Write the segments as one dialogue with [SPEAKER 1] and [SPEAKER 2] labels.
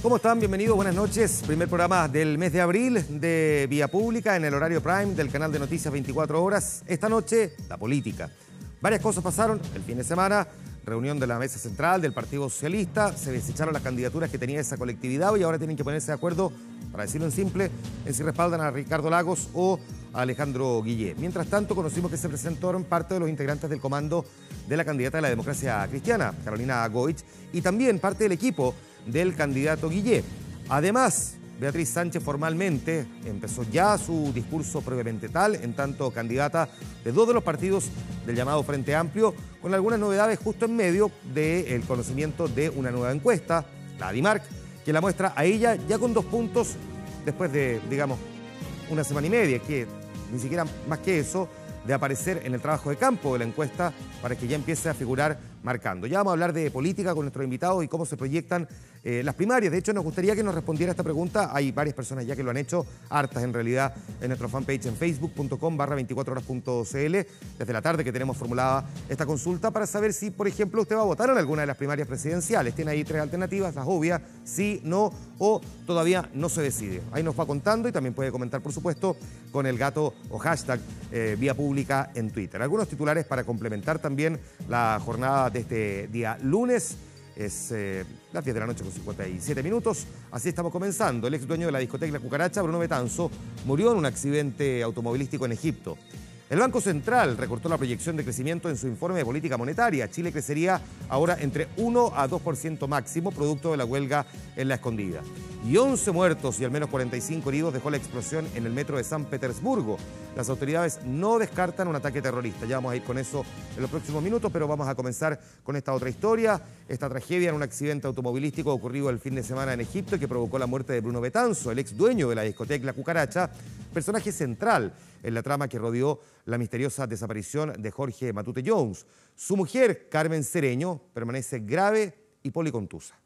[SPEAKER 1] ¿Cómo están? Bienvenidos, buenas noches. Primer programa del mes de abril de Vía Pública en el horario prime del canal de noticias 24 horas. Esta noche, la política. Varias cosas pasaron el fin de semana. Reunión de la mesa central del Partido Socialista. Se desecharon las candidaturas que tenía esa colectividad y ahora tienen que ponerse de acuerdo, para decirlo en simple, en si respaldan a Ricardo Lagos o a Alejandro Guillé. Mientras tanto, conocimos que se presentaron parte de los integrantes del comando de la candidata de la Democracia Cristiana, Carolina Goich, y también parte del equipo del candidato Guillé. Además, Beatriz Sánchez formalmente empezó ya su discurso previamente tal, en tanto candidata de dos de los partidos del llamado Frente Amplio, con algunas novedades justo en medio del conocimiento de una nueva encuesta, la Adimark, que la muestra a ella ya con 2 puntos después de, digamos, una semana y media, que ni siquiera más que eso, de aparecer en el trabajo de campo de la encuesta para que ya empiece a figurar marcando. Ya vamos a hablar de política con nuestros invitados y cómo se proyectan las primarias. De hecho, nos gustaría que nos respondiera esta pregunta. Hay varias personas ya que lo han hecho, hartas en realidad, en nuestro fanpage en facebook.com/24horas.cl. Desde la tarde que tenemos formulada esta consulta para saber si, por ejemplo, usted va a votar en alguna de las primarias presidenciales. Tiene ahí 3 alternativas, las obvias, sí, no o todavía no se decide. Ahí nos va contando y también puede comentar, por supuesto, con el gato o hashtag Vía Pública en Twitter. Algunos titulares para complementar también la jornada de este día lunes. Es las 10 de la noche con 57 minutos. Así estamos comenzando. El ex dueño de la discoteca La Cucaracha, Bruno Betanzo, murió en un accidente automovilístico en Egipto. El Banco Central recortó la proyección de crecimiento en su informe de política monetaria. Chile crecería ahora entre 1 a 2% máximo, producto de la huelga en La Escondida. Y 11 muertos y al menos 45 heridos dejó la explosión en el metro de San Petersburgo. Las autoridades no descartan un ataque terrorista. Ya vamos a ir con eso en los próximos minutos, pero vamos a comenzar con esta otra historia. Esta tragedia en un accidente automovilístico ocurrido el fin de semana en Egipto y que provocó la muerte de Bruno Betanzo, el ex dueño de la discoteca La Cucaracha, personaje central en la trama que rodeó la misteriosa desaparición de Jorge Matute Jones. Su mujer, Carmen Cereño, permanece grave y policontusa.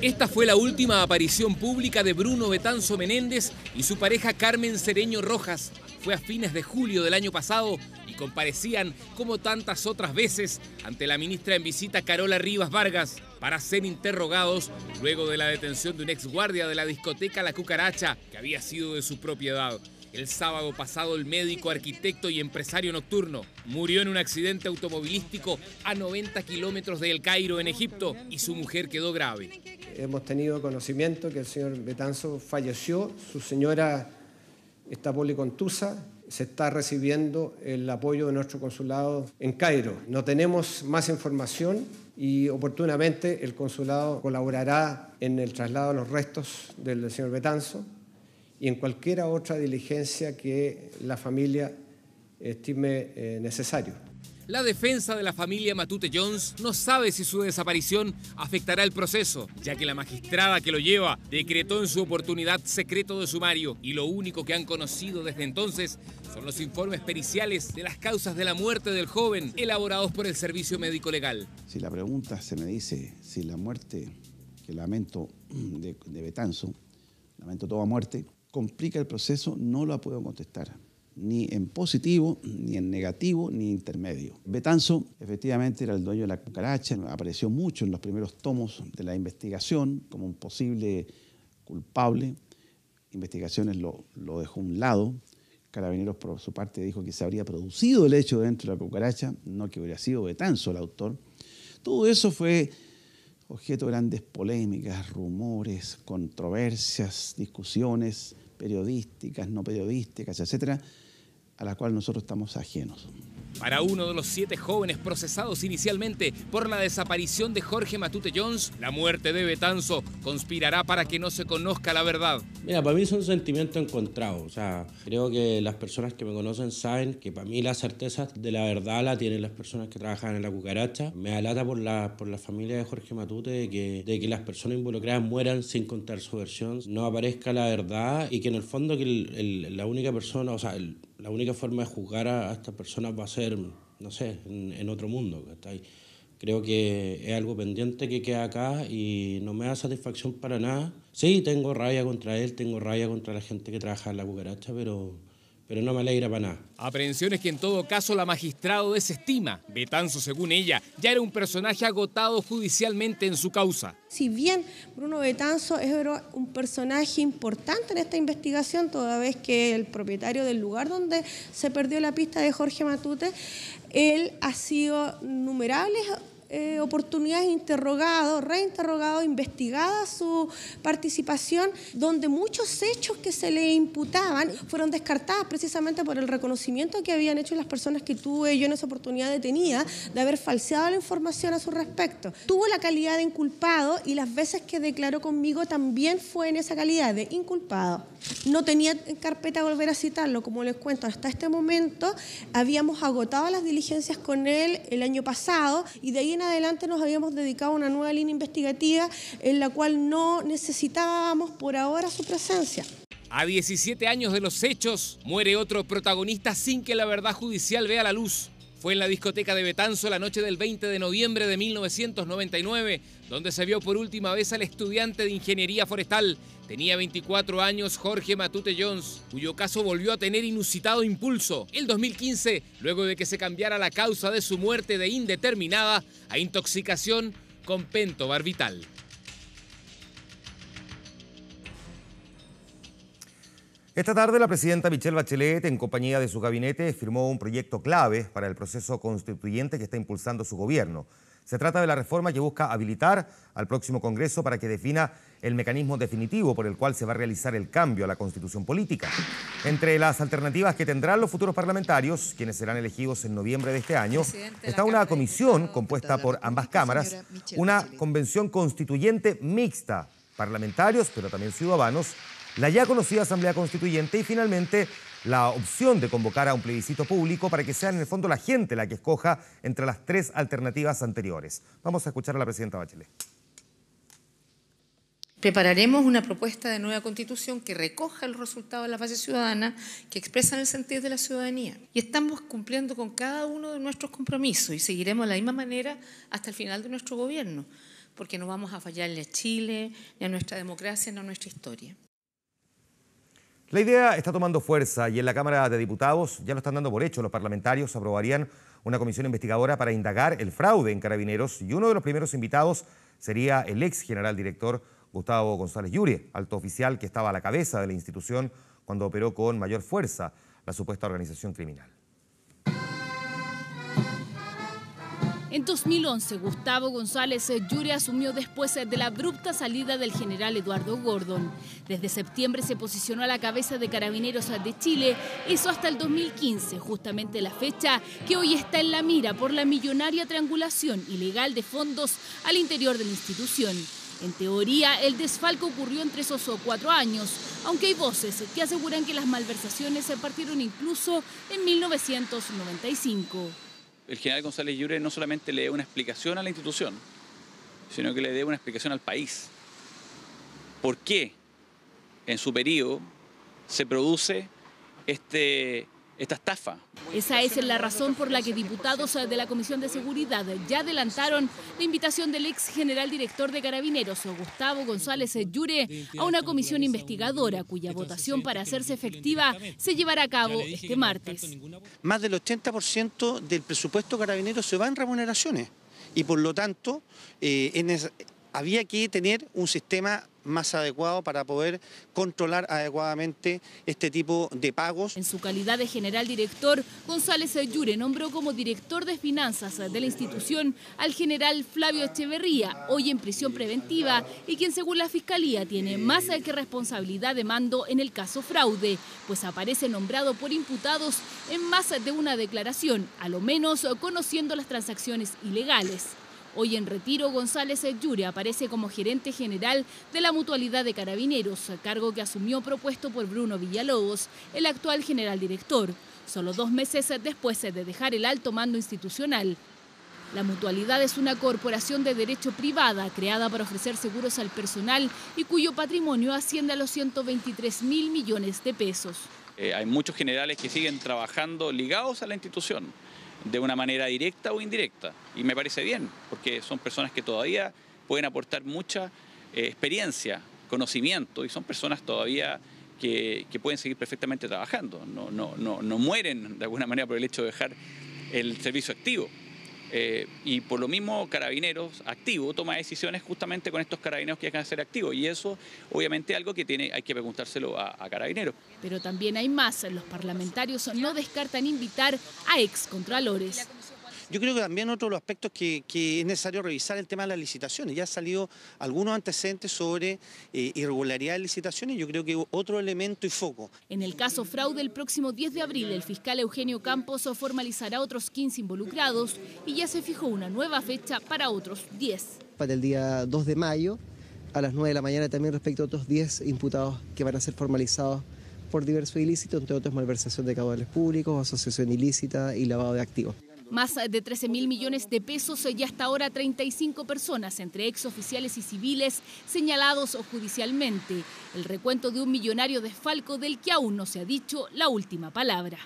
[SPEAKER 2] Esta fue la última aparición pública de Bruno Betanzo Menéndez y su pareja Carmen Cereño Rojas. Fue a fines de julio del año pasado y comparecían, como tantas otras veces, ante la ministra en visita Carola Rivas Vargas para ser interrogados luego de la detención de un ex guardia de la discoteca La Cucaracha, que había sido de su propiedad. El sábado pasado, el médico, arquitecto y empresario nocturno murió en un accidente automovilístico a 90 kilómetros de El Cairo, en Egipto, y su mujer quedó grave.
[SPEAKER 3] Hemos tenido conocimiento que el señor Betanzo falleció, su señora está policontusa, se está recibiendo el apoyo de nuestro consulado en Cairo. No tenemos más información y oportunamente el consulado colaborará en el traslado de los restos del señor Betanzo y en cualquier otra diligencia que la familia estime necesario.
[SPEAKER 2] La defensa de la familia Matute Jones no sabe si su desaparición afectará el proceso, ya que la magistrada que lo lleva decretó en su oportunidad secreto de sumario y lo único que han conocido desde entonces son los informes periciales de las causas de la muerte del joven elaborados por el Servicio Médico Legal.
[SPEAKER 4] Si la pregunta se me dice si la muerte, que lamento de Betanzo, lamento toda muerte, complica el proceso, no la puedo contestar, ni en positivo, ni en negativo, ni intermedio. Betanzo efectivamente era el dueño de La Cucaracha, apareció mucho en los primeros tomos de la investigación como un posible culpable. Investigaciones lo dejó a un lado. Carabineros, por su parte, dijo que se habría producido el hecho dentro de La Cucaracha, no que hubiera sido Betanzo el autor. Todo eso fue objeto de grandes polémicas, rumores, controversias, discusiones periodísticas, no periodísticas, etcétera, a la cual nosotros estamos ajenos.
[SPEAKER 2] Para uno de los 7 jóvenes procesados inicialmente por la desaparición de Jorge Matute Jones, la muerte de Betanzo conspirará para que no se conozca la verdad.
[SPEAKER 5] Mira, para mí son sentimientos encontrados. O sea, creo que las personas que me conocen saben que para mí la certeza de la verdad la tienen las personas que trabajan en La Cucaracha. Me alata por la familia de Jorge Matute de que las personas involucradas mueran sin contar su versión, no aparezca la verdad y que en el fondo que la única persona, o sea, la única forma de juzgar a estas personas va a ser, no sé, en otro mundo. Creo que es algo pendiente que queda acá y no me da satisfacción para nada. Sí, tengo rabia contra él, tengo rabia contra la gente que trabaja en La Cucaracha, pero pero no me alegra para nada.
[SPEAKER 2] Aprehensiones que en todo caso la magistrado desestima. Betanzo, según ella, ya era un personaje agotado judicialmente en su causa.
[SPEAKER 6] Si bien Bruno Betanzo es un personaje importante en esta investigación, toda vez que el propietario del lugar donde se perdió la pista de Jorge Matute, él ha sido innumerables oportunidades interrogado, reinterrogado, investigada su participación, donde muchos hechos que se le imputaban fueron descartados precisamente por el reconocimiento que habían hecho las personas que tuve yo en esa oportunidad detenida de haber falseado la información a su respecto. Tuvo la calidad de inculpado y las veces que declaró conmigo también fue en esa calidad de inculpado. No tenía en carpeta volver a citarlo, como les cuento, hasta este momento habíamos agotado las diligencias con él el año pasado y de ahí en adelante nos habíamos dedicado a una nueva línea investigativa en la cual no necesitábamos por ahora su presencia.
[SPEAKER 2] A 17 años de los hechos, muere otro protagonista sin que la verdad judicial vea la luz. Fue en la discoteca de Betanzo la noche del 20 de noviembre de 1999, donde se vio por última vez al estudiante de ingeniería forestal. Tenía 24 años Jorge Matute Jones, cuyo caso volvió a tener inusitado impulso. El 2015, luego de que se cambiara la causa de su muerte de indeterminada a intoxicación con pentobarbital.
[SPEAKER 1] Esta tarde la presidenta Michelle Bachelet, en compañía de su gabinete, firmó un proyecto clave para el proceso constituyente que está impulsando su gobierno. Se trata de la reforma que busca habilitar al próximo Congreso para que defina el mecanismo definitivo por el cual se va a realizar el cambio a la Constitución política. Entre las alternativas que tendrán los futuros parlamentarios, quienes serán elegidos en noviembre de este año, está una comisión compuesta por ambas cámaras, una convención constituyente mixta, parlamentarios, pero también ciudadanos, la ya conocida Asamblea Constituyente y finalmente la opción de convocar a un plebiscito público para que sea en el fondo la gente la que escoja entre las tres alternativas anteriores. Vamos a escuchar a la presidenta Bachelet.
[SPEAKER 7] Prepararemos una propuesta de nueva constitución que recoja el resultado de la base ciudadana, que expresan el sentir de la ciudadanía. Y estamos cumpliendo con cada uno de nuestros compromisos y seguiremos de la misma manera hasta el final de nuestro gobierno, porque no vamos a fallarle a Chile, ni a nuestra democracia, ni a nuestra historia.
[SPEAKER 1] La idea está tomando fuerza y en la Cámara de Diputados ya lo están dando por hecho. Los parlamentarios aprobarían una comisión investigadora para indagar el fraude en Carabineros y uno de los primeros invitados sería el ex general director Gustavo González Yure, alto oficial que estaba a la cabeza de la institución cuando operó con mayor fuerza la supuesta organización criminal.
[SPEAKER 8] En 2011, Gustavo González Yure asumió después de la abrupta salida del general Eduardo Gordon. Desde septiembre se posicionó a la cabeza de Carabineros de Chile, eso hasta el 2015, justamente la fecha que hoy está en la mira por la millonaria triangulación ilegal de fondos al interior de la institución. En teoría, el desfalco ocurrió entre esos 4 años, aunque hay voces que aseguran que las malversaciones se partieron incluso en 1995.
[SPEAKER 9] El general González Yure no solamente le dé una explicación a la institución, sino que le dé una explicación al país. ¿Por qué en su periodo se produce esta estafa?
[SPEAKER 8] Esa es la razón por la que diputados de la Comisión de Seguridad ya adelantaron la invitación del ex general director de Carabineros, Gustavo González Yure, a una comisión investigadora cuya votación para hacerse efectiva se llevará a cabo este martes.
[SPEAKER 10] Más del 80% del presupuesto Carabineros se va en remuneraciones y por lo tanto había que tener un sistema más adecuado para poder controlar adecuadamente este tipo de pagos.
[SPEAKER 8] En su calidad de general director, González Yure nombró como director de finanzas de la institución al general Flavio Echeverría, hoy en prisión preventiva y quien según la Fiscalía tiene más que responsabilidad de mando en el caso fraude, pues aparece nombrado por imputados en más de una declaración, a lo menos conociendo las transacciones ilegales. Hoy en retiro, González Yure aparece como gerente general de la Mutualidad de Carabineros, cargo que asumió propuesto por Bruno Villalobos, el actual general director, solo 2 meses después de dejar el alto mando institucional. La Mutualidad es una corporación de derecho privada creada para ofrecer seguros al personal y cuyo patrimonio asciende a los 123.000 millones de pesos.
[SPEAKER 9] Hay muchos generales que siguen trabajando ligados a la institución, de una manera directa o indirecta. Y me parece bien, porque son personas que todavía pueden aportar mucha experiencia, conocimiento, y son personas todavía que pueden seguir perfectamente trabajando, no mueren de alguna manera por el hecho de dejar el servicio activo. Y por lo mismo Carabineros activo toma decisiones justamente con estos carabineros que dejan de ser activos, y eso obviamente es algo que hay que preguntárselo a Carabineros.
[SPEAKER 8] Pero también hay más. Los parlamentarios no descartan invitar a excontralores.
[SPEAKER 10] Yo creo que también otro de los aspectos que es necesario revisar el tema de las licitaciones. Ya han salido algunos antecedentes sobre irregularidad de licitaciones. Yo creo que otro elemento y foco.
[SPEAKER 8] En el caso fraude, el próximo 10 de abril, el fiscal Eugenio Campos formalizará otros 15 involucrados y ya se fijó una nueva fecha para otros 10.
[SPEAKER 11] Para el día 2 de mayo, a las 9 de la mañana, también respecto a otros 10 imputados que van a ser formalizados por diversos ilícitos, entre otros malversación de caudales públicos, asociación ilícita y lavado de activos.
[SPEAKER 8] Más de 13.000 millones de pesos y hasta ahora 35 personas, entre exoficiales y civiles, señalados judicialmente. El recuento de un millonario desfalco del que aún no se ha dicho la última palabra.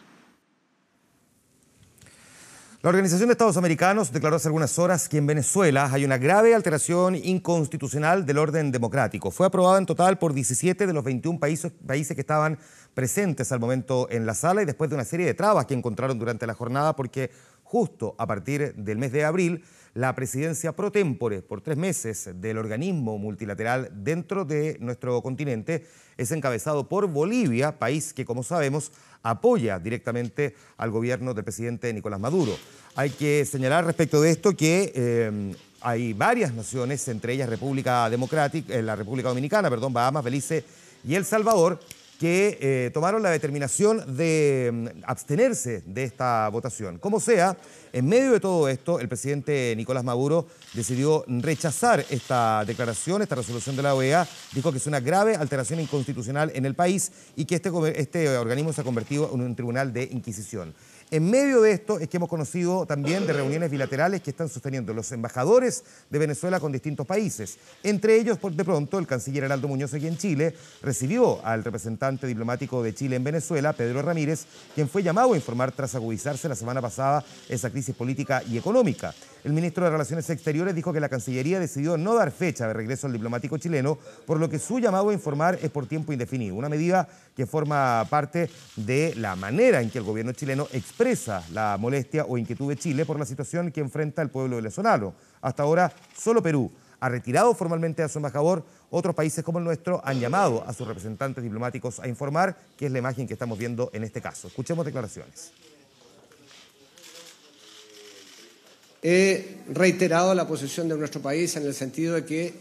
[SPEAKER 1] La Organización de Estados Americanos declaró hace algunas horas que en Venezuela hay una grave alteración inconstitucional del orden democrático. Fue aprobada en total por 17 de los 21 países que estaban presentes al momento en la sala, y después de una serie de trabas que encontraron durante la jornada, porque justo a partir del mes de abril, la presidencia pro tempore por 3 meses del organismo multilateral dentro de nuestro continente es encabezado por Bolivia, país que, como sabemos, apoya directamente al gobierno del presidente Nicolás Maduro. Hay que señalar respecto de esto que hay varias naciones, entre ellas la República Dominicana, Bahamas, Belice y El Salvador, que tomaron la determinación de abstenerse de esta votación. Como sea, en medio de todo esto, el presidente Nicolás Maduro decidió rechazar esta declaración, esta resolución de la OEA, dijo que es una grave alteración inconstitucional en el país y que este organismo se ha convertido en un tribunal de inquisición. En medio de esto es que hemos conocido también de reuniones bilaterales que están sosteniendo los embajadores de Venezuela con distintos países. Entre ellos, de pronto, el canciller Heraldo Muñoz aquí en Chile recibió al representante diplomático de Chile en Venezuela, Pedro Ramírez, quien fue llamado a informar tras agudizarse la semana pasada esa crisis política y económica. El ministro de Relaciones Exteriores dijo que la Cancillería decidió no dar fecha de regreso al diplomático chileno, por lo que su llamado a informar es por tiempo indefinido, una medida que forma parte de la manera en que el gobierno chileno expresa la molestia o inquietud de Chile por la situación que enfrenta el pueblo venezolano. Hasta ahora, solo Perú ha retirado formalmente a su embajador. Otros países como el nuestro han llamado a sus representantes diplomáticos a informar, que es la imagen que estamos viendo en este caso. Escuchemos declaraciones.
[SPEAKER 3] He reiterado la posición de nuestro país en el sentido de que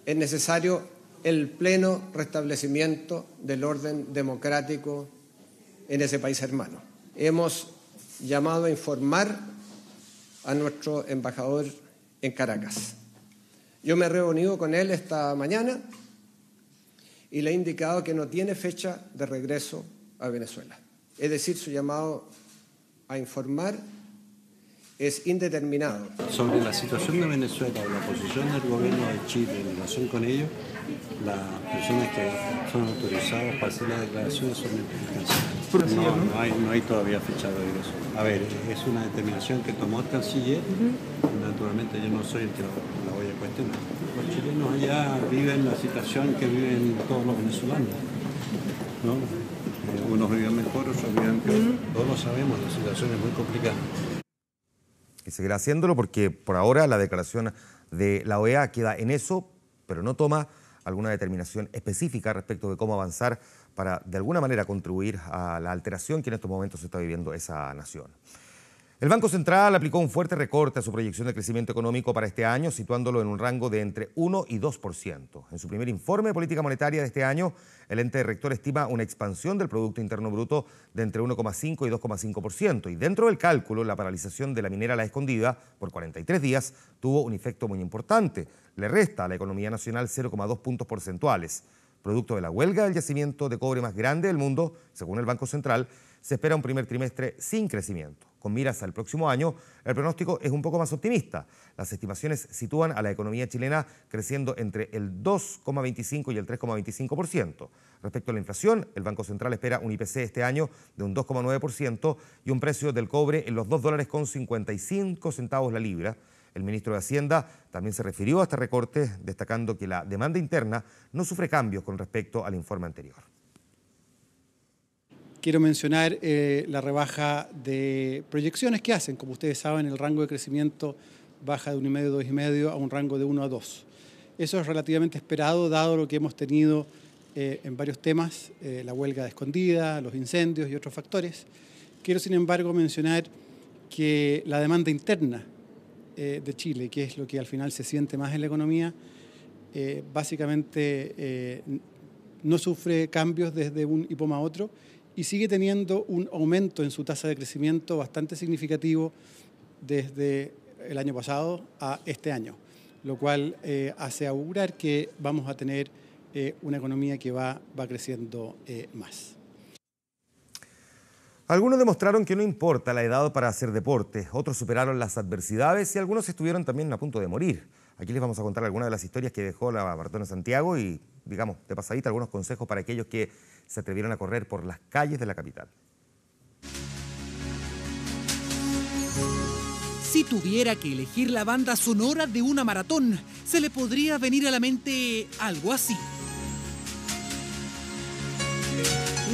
[SPEAKER 3] es necesario el pleno restablecimiento del orden democrático en ese país hermano. Hemos llamado a informar a nuestro embajador en Caracas. Yo me he reunido con él esta mañana y le he indicado que no tiene fecha de regreso a Venezuela. Es decir, su llamado a informar es indeterminado.
[SPEAKER 12] Sobre la situación de Venezuela o la posición del gobierno de Chile en relación con ello, las personas que son autorizadas para hacer las declaraciones son implicadas. No hay todavía fecha de regreso. A ver, es una determinación que tomó el canciller. Naturalmente yo no soy el que la voy a cuestionar. Los chilenos allá viven la situación que viven todos los venezolanos, ¿no? Unos viven mejor, otros viven peor. Todos lo sabemos, la situación es muy complicada.
[SPEAKER 1] Y seguirá haciéndolo porque por ahora la declaración de la OEA queda en eso, pero no toma alguna determinación específica respecto de cómo avanzar para de alguna manera contribuir a la alteración que en estos momentos se está viviendo esa nación. El Banco Central aplicó un fuerte recorte a su proyección de crecimiento económico para este año, situándolo en un rango de entre 1 y 2%. En su primer informe de política monetaria de este año, el ente rector estima una expansión del Producto Interno Bruto de entre 1,5 y 2,5%. Y dentro del cálculo, la paralización de la minera La Escondida por 43 días tuvo un efecto muy importante. Le resta a la economía nacional 0,2 puntos porcentuales. Producto de la huelga del yacimiento de cobre más grande del mundo, según el Banco Central, se espera un primer trimestre sin crecimiento. Con miras al próximo año, el pronóstico es un poco más optimista. Las estimaciones sitúan a la economía chilena creciendo entre el 2,25 y el 3,25%. Respecto a la inflación, el Banco Central espera un IPC este año de un 2,9% y un precio del cobre en los $2,55 la libra. El ministro de Hacienda también se refirió a este recorte, destacando que la demanda interna no sufre cambios con respecto al informe anterior.
[SPEAKER 13] quiero mencionar la rebaja de proyecciones que hacen. Como ustedes saben, el rango de crecimiento baja de 1,5 a 2,5 a un rango de 1 a 2. Eso es relativamente esperado, dado lo que hemos tenido en varios temas, la huelga de escondida, los incendios y otros factores. Quiero, sin embargo, mencionar que la demanda interna de Chile, que es lo que al final se siente más en la economía, básicamente no sufre cambios desde un IPOM a otro y sigue teniendo un aumento en su tasa de crecimiento bastante significativo desde el año pasado a este año, lo cual hace augurar que vamos a tener una economía que va creciendo más.
[SPEAKER 1] Algunos demostraron que no importa la edad para hacer deporte, otros superaron las adversidades y algunos estuvieron también a punto de morir. Aquí les vamos a contar algunas de las historias que dejó la Maratón de Santiago y, digamos, de pasadita, algunos consejos para aquellos que se atrevieron a correr por las calles de la capital.
[SPEAKER 14] Si tuviera que elegir la banda sonora de una maratón, se le podría venir a la mente algo así.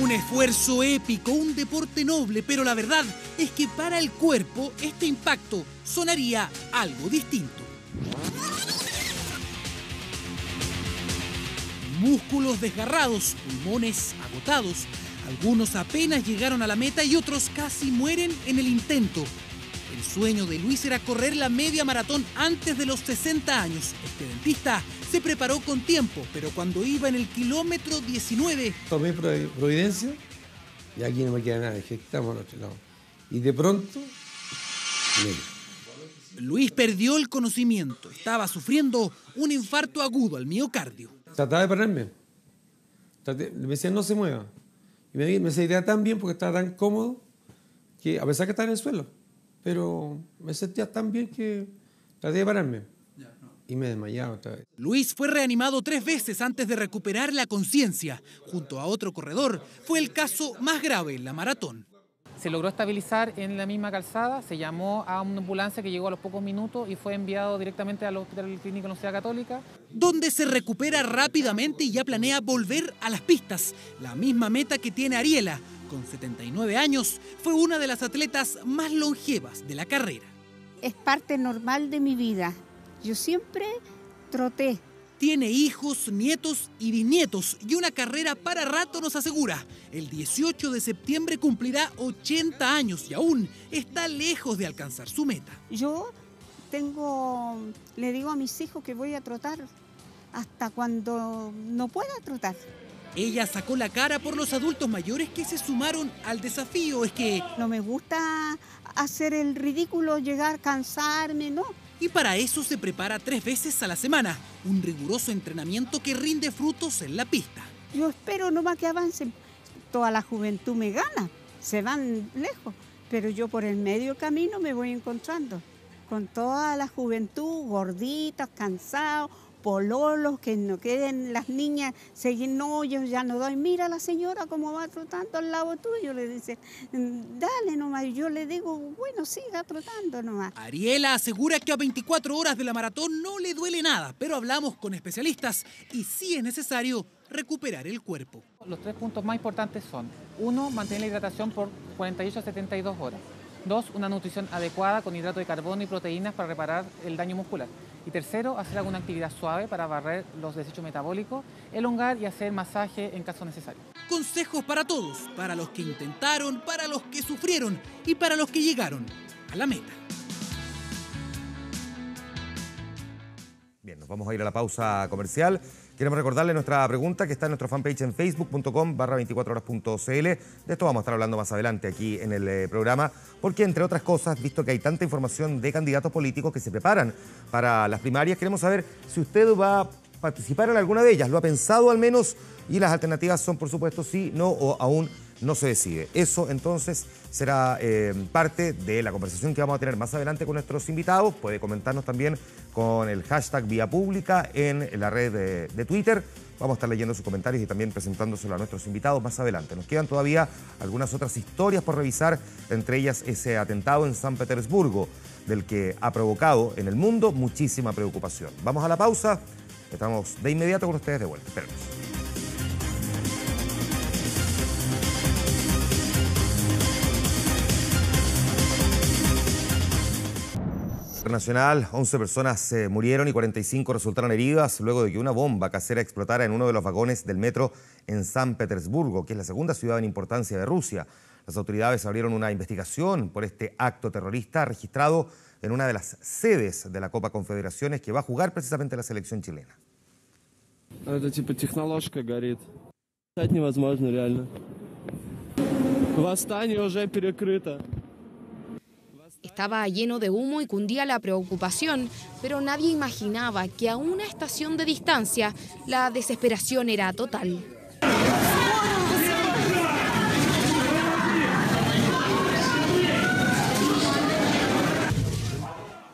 [SPEAKER 14] Un esfuerzo épico, un deporte noble, pero la verdad es que para el cuerpo este impacto sonaría algo distinto. Músculos desgarrados, pulmones agotados. Algunos apenas llegaron a la meta y otros casi mueren en el intento. El sueño de Luis era correr la media maratón antes de los 60 años. Este dentista se preparó con tiempo, pero cuando iba en el kilómetro 19...
[SPEAKER 15] Tomé Providencia y aquí no me queda nada, dije, estamos al otro lado. Y de pronto...
[SPEAKER 14] Luis perdió el conocimiento, estaba sufriendo un infarto agudo al miocardio.
[SPEAKER 15] Trataba de pararme, me decían no se mueva. Y me sentía tan bien porque estaba tan cómodo que a pesar que estaba en el suelo, pero me sentía tan bien que traté de pararme y me desmayaba otra vez.
[SPEAKER 14] Luis fue reanimado 3 veces antes de recuperar la conciencia. Junto a otro corredor, fue el caso más grave en la maratón.
[SPEAKER 16] Se logró estabilizar en la misma calzada, se llamó a una ambulancia que llegó a los pocos minutos y fue enviado directamente al Hospital Clínico de la Universidad Católica.
[SPEAKER 14] Donde se recupera rápidamente y ya planea volver a las pistas. La misma meta que tiene Ariela. Con 79 años, fue una de las atletas más longevas de la carrera.
[SPEAKER 17] Es parte normal de mi vida. Yo siempre troté.
[SPEAKER 14] Tiene hijos, nietos y bisnietos y una carrera para rato nos asegura. El 18 de septiembre cumplirá 80 años y aún está lejos de alcanzar su meta.
[SPEAKER 17] Yo le digo a mis hijos que voy a trotar hasta cuando no pueda trotar.
[SPEAKER 14] Ella sacó la cara por los adultos mayores que se sumaron al desafío. Es que
[SPEAKER 17] no me gusta hacer el ridículo, llegar, cansarme, no.
[SPEAKER 14] Y para eso se prepara 3 veces a la semana. Un riguroso entrenamiento que rinde frutos en la pista.
[SPEAKER 17] Yo espero nomás que avancen. Toda la juventud me gana, se van lejos. Pero yo por el medio camino me voy encontrando con toda la juventud, gorditas, cansados, pololos, que no queden las niñas, seguir, no, yo ya no doy, mira la señora cómo va trotando al lado tuyo, le dice, dale nomás, yo le digo, bueno, siga trotando nomás.
[SPEAKER 14] Ariela asegura que a 24 horas de la maratón no le duele nada, pero hablamos con especialistas y sí es necesario recuperar el cuerpo.
[SPEAKER 16] Los 3 puntos más importantes son: 1, mantener la hidratación por 48 a 72 horas. 2, una nutrición adecuada con hidrato de carbono y proteínas para reparar el daño muscular. Y 3, hacer alguna actividad suave para barrer los desechos metabólicos, elongar y hacer masaje en caso necesario.
[SPEAKER 14] Consejos para todos, para los que intentaron, para los que sufrieron y para los que llegaron a la meta.
[SPEAKER 1] Bien, nos vamos a ir a la pausa comercial. Queremos recordarle nuestra pregunta que está en nuestra fanpage en facebook.com/24horas.cl. De esto vamos a estar hablando más adelante aquí en el programa, porque entre otras cosas, visto que hay tanta información de candidatos políticos que se preparan para las primarias, queremos saber si usted va a participar en alguna de ellas. ¿Lo ha pensado al menos? Y las alternativas son, por supuesto, sí, no o aún no se decide. Eso entonces será parte de la conversación que vamos a tener más adelante con nuestros invitados. Puede comentarnos también con el hashtag Vía Pública en la red de Twitter. Vamos a estar leyendo sus comentarios y también presentándoselo a nuestros invitados más adelante. Nos quedan todavía algunas otras historias por revisar, entre ellas ese atentado en San Petersburgo, del que ha provocado en el mundo muchísima preocupación. Vamos a la pausa. Estamos de inmediato con ustedes de vuelta. Espérenos. internacional, 11 personas murieron y 45 resultaron heridas luego de que una bomba casera explotara en uno de los vagones del metro en San Petersburgo, que es la segunda ciudad en importancia de Rusia. Las autoridades abrieron una investigación por este acto terrorista registrado en una de las sedes de la Copa Confederaciones que va a jugar precisamente la selección chilena.
[SPEAKER 18] Это типа технология горит. Это невозможно реально. Восстание уже перекрыто.
[SPEAKER 19] Estaba lleno de humo y cundía la preocupación, pero nadie imaginaba que a una estación de distancia la desesperación era total.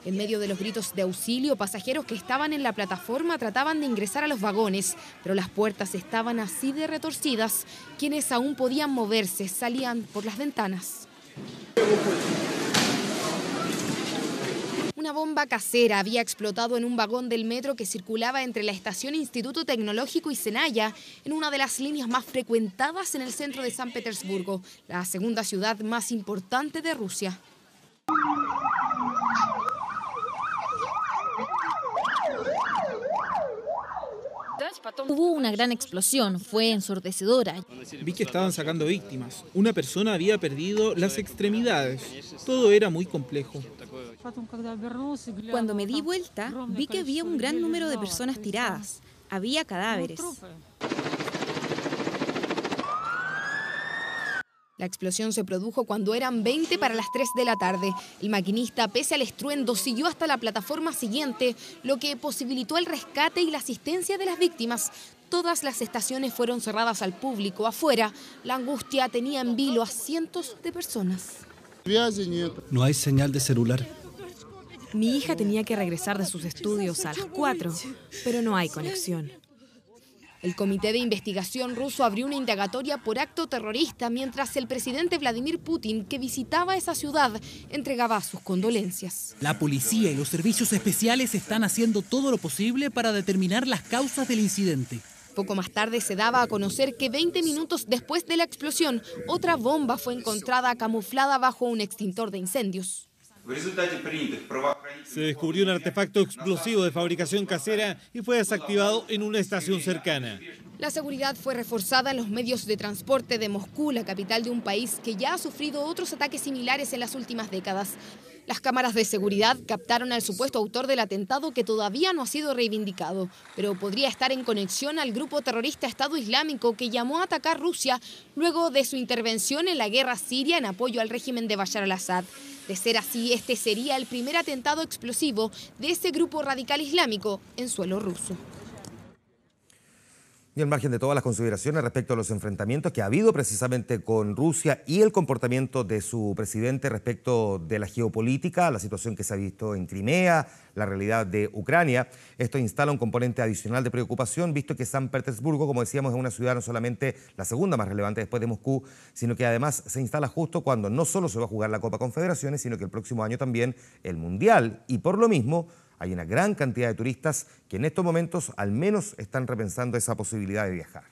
[SPEAKER 19] En medio de los gritos de auxilio, pasajeros que estaban en la plataforma trataban de ingresar a los vagones, pero las puertas estaban así de retorcidas, quienes aún podían moverse salían por las ventanas. Una bomba casera había explotado en un vagón del metro que circulaba entre la estación Instituto Tecnológico y Zenaya, en una de las líneas más frecuentadas en el centro de San Petersburgo, la segunda ciudad más importante de Rusia.
[SPEAKER 20] Hubo una gran explosión, fue ensordecedora.
[SPEAKER 14] Vi que estaban sacando víctimas. Una persona había perdido las extremidades. Todo era muy complejo.
[SPEAKER 20] Cuando me di vuelta, vi que había un gran número de personas tiradas. Había cadáveres.
[SPEAKER 19] La explosión se produjo cuando eran 20 para las 3 de la tarde. El maquinista, pese al estruendo, siguió hasta la plataforma siguiente, lo que posibilitó el rescate y la asistencia de las víctimas. Todas las estaciones fueron cerradas al público. Afuera, la angustia tenía en vilo a cientos de personas.
[SPEAKER 21] No hay señal de celular.
[SPEAKER 22] Mi hija tenía que regresar de sus estudios a las 4, pero no hay conexión.
[SPEAKER 19] El Comité de Investigación ruso abrió una indagatoria por acto terrorista mientras el presidente Vladimir Putin, que visitaba esa ciudad, entregaba sus condolencias.
[SPEAKER 14] La policía y los servicios especiales están haciendo todo lo posible para determinar las causas del incidente.
[SPEAKER 19] Poco más tarde se daba a conocer que 20 minutos después de la explosión, otra bomba fue encontrada camuflada bajo un extintor de incendios.
[SPEAKER 23] Se descubrió un artefacto explosivo de fabricación casera y fue desactivado en una estación cercana.
[SPEAKER 19] La seguridad fue reforzada en los medios de transporte de Moscú, la capital de un país que ya ha sufrido otros ataques similares en las últimas décadas. Las cámaras de seguridad captaron al supuesto autor del atentado, que todavía no ha sido reivindicado, pero podría estar en conexión al grupo terrorista Estado Islámico, que llamó a atacar Rusia luego de su intervención en la guerra siria en apoyo al régimen de Bashar al-Assad. De ser así, este sería el primer atentado explosivo de ese grupo radical islámico en suelo ruso.
[SPEAKER 1] Y al margen de todas las consideraciones respecto a los enfrentamientos que ha habido precisamente con Rusia y el comportamiento de su presidente respecto de la geopolítica, la situación que se ha visto en Crimea, la realidad de Ucrania, esto instala un componente adicional de preocupación, visto que San Petersburgo, como decíamos, es una ciudad no solamente la segunda más relevante después de Moscú, sino que además se instala justo cuando no solo se va a jugar la Copa Confederaciones, sino que el próximo año también el Mundial, y por lo mismo hay una gran cantidad de turistas que en estos momentos al menos están repensando esa posibilidad de viajar.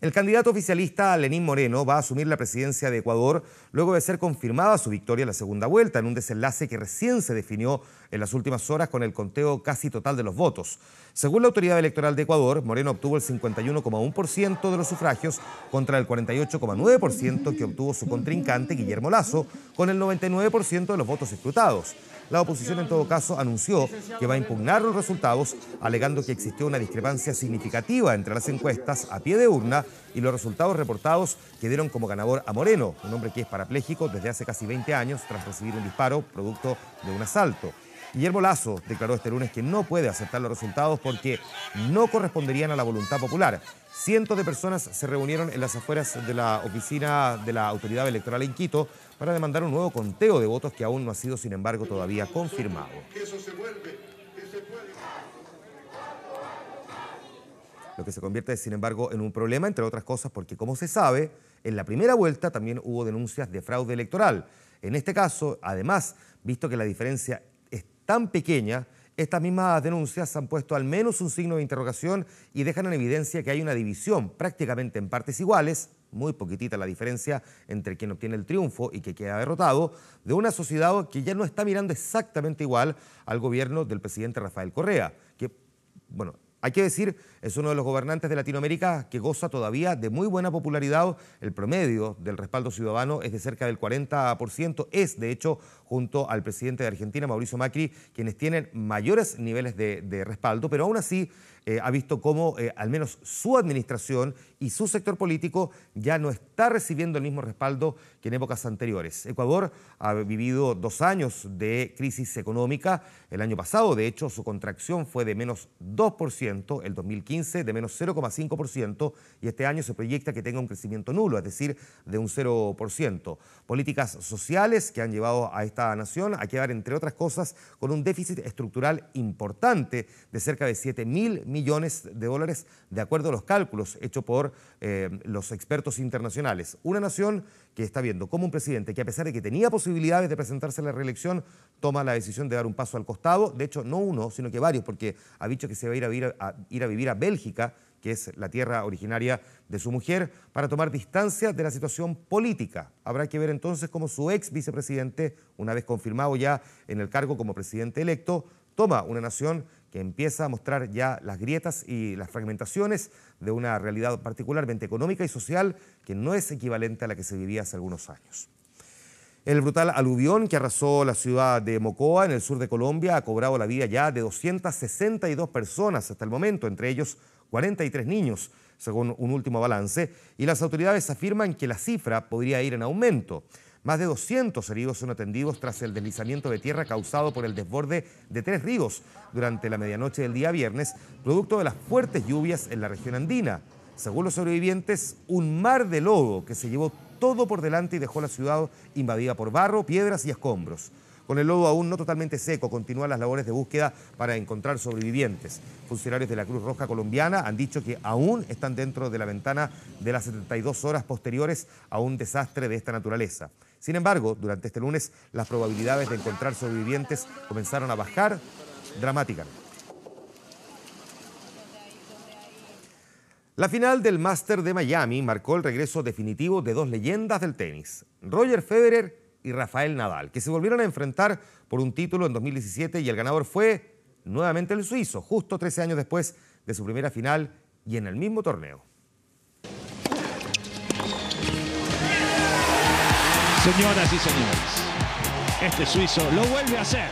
[SPEAKER 1] El candidato oficialista Lenín Moreno va a asumir la presidencia de Ecuador luego de ser confirmada su victoria en la segunda vuelta, en un desenlace que recién se definió en las últimas horas con el conteo casi total de los votos. Según la Autoridad Electoral de Ecuador, Moreno obtuvo el 51,1% de los sufragios contra el 48,9% que obtuvo su contrincante Guillermo Lasso, con el 99% de los votos escrutados. La oposición, en todo caso, anunció que va a impugnar los resultados, alegando que existió una discrepancia significativa entre las encuestas a pie de urna y los resultados reportados que dieron como ganador a Moreno, un hombre que es parapléjico desde hace casi 20 años tras recibir un disparo producto de un asalto. Guillermo Lasso declaró este lunes que no puede aceptar los resultados porque no corresponderían a la voluntad popular. Cientos de personas se reunieron en las afueras de la oficina de la Autoridad Electoral en Quito para demandar un nuevo conteo de votos que aún no ha sido, sin embargo, todavía confirmado. Lo que se convierte, sin embargo, en un problema, entre otras cosas, porque, como se sabe, en la primera vuelta también hubo denuncias de fraude electoral. En este caso, además, visto que la diferencia es tan pequeña, estas mismas denuncias han puesto al menos un signo de interrogación y dejan en evidencia que hay una división prácticamente en partes iguales muy poquitita la diferencia entre quien obtiene el triunfo y que queda derrotado, de una sociedad que ya no está mirando exactamente igual al gobierno del presidente Rafael Correa, que, bueno, hay que decir, es uno de los gobernantes de Latinoamérica que goza todavía de muy buena popularidad. El promedio del respaldo ciudadano es de cerca del 40%. Es, de hecho, junto al presidente de Argentina, Mauricio Macri, quienes tienen mayores niveles de respaldo, pero aún así ha visto cómo al menos su administración y su sector político ya no está recibiendo el mismo respaldo que en épocas anteriores. Ecuador ha vivido 2 años de crisis económica. El año pasado, de hecho, su contracción fue de menos 2%, el 2015 de menos 0,5%, y este año se proyecta que tenga un crecimiento nulo, es decir, de un 0%. Políticas sociales que han llevado a esta nación a quedar, entre otras cosas, con un déficit estructural importante de cerca de 7.000 millones de dólares, de acuerdo a los cálculos hechos por los expertos internacionales. Una nación que está viendo cómo un presidente que, a pesar de que tenía posibilidades de presentarse a la reelección, toma la decisión de dar un paso al costado. De hecho, no uno, sino que varios, porque ha dicho que se va a ir a vivir a Bélgica, que es la tierra originaria de su mujer, para tomar distancia de la situación política. Habrá que ver entonces cómo su ex vicepresidente, una vez confirmado ya en el cargo como presidente electo, toma una nación que empieza a mostrar ya las grietas y las fragmentaciones de una realidad particularmente económica y social que no es equivalente a la que se vivía hace algunos años. El brutal aluvión que arrasó la ciudad de Mocoa, en el sur de Colombia, ha cobrado la vida ya de 262 personas hasta el momento, entre ellos 43 niños, según un último balance, y las autoridades afirman que la cifra podría ir en aumento. Más de 200 heridos son atendidos tras el deslizamiento de tierra causado por el desborde de 3 ríos durante la medianoche del día viernes, producto de las fuertes lluvias en la región andina. Según los sobrevivientes, un mar de lodo que se llevó todo por delante y dejó la ciudad invadida por barro, piedras y escombros. Con el lodo aún no totalmente seco, continúan las labores de búsqueda para encontrar sobrevivientes. Funcionarios de la Cruz Roja colombiana han dicho que aún están dentro de la ventana de las 72 horas posteriores a un desastre de esta naturaleza. Sin embargo, durante este lunes, las probabilidades de encontrar sobrevivientes comenzaron a bajar dramáticamente. La final del Master de Miami marcó el regreso definitivo de 2 leyendas del tenis, Roger Federer y Rafael Nadal, que se volvieron a enfrentar por un título en 2017 y el ganador fue nuevamente el suizo, justo 13 años después de su primera final y en el mismo torneo.
[SPEAKER 4] Señoras y señores, este suizo lo vuelve a hacer.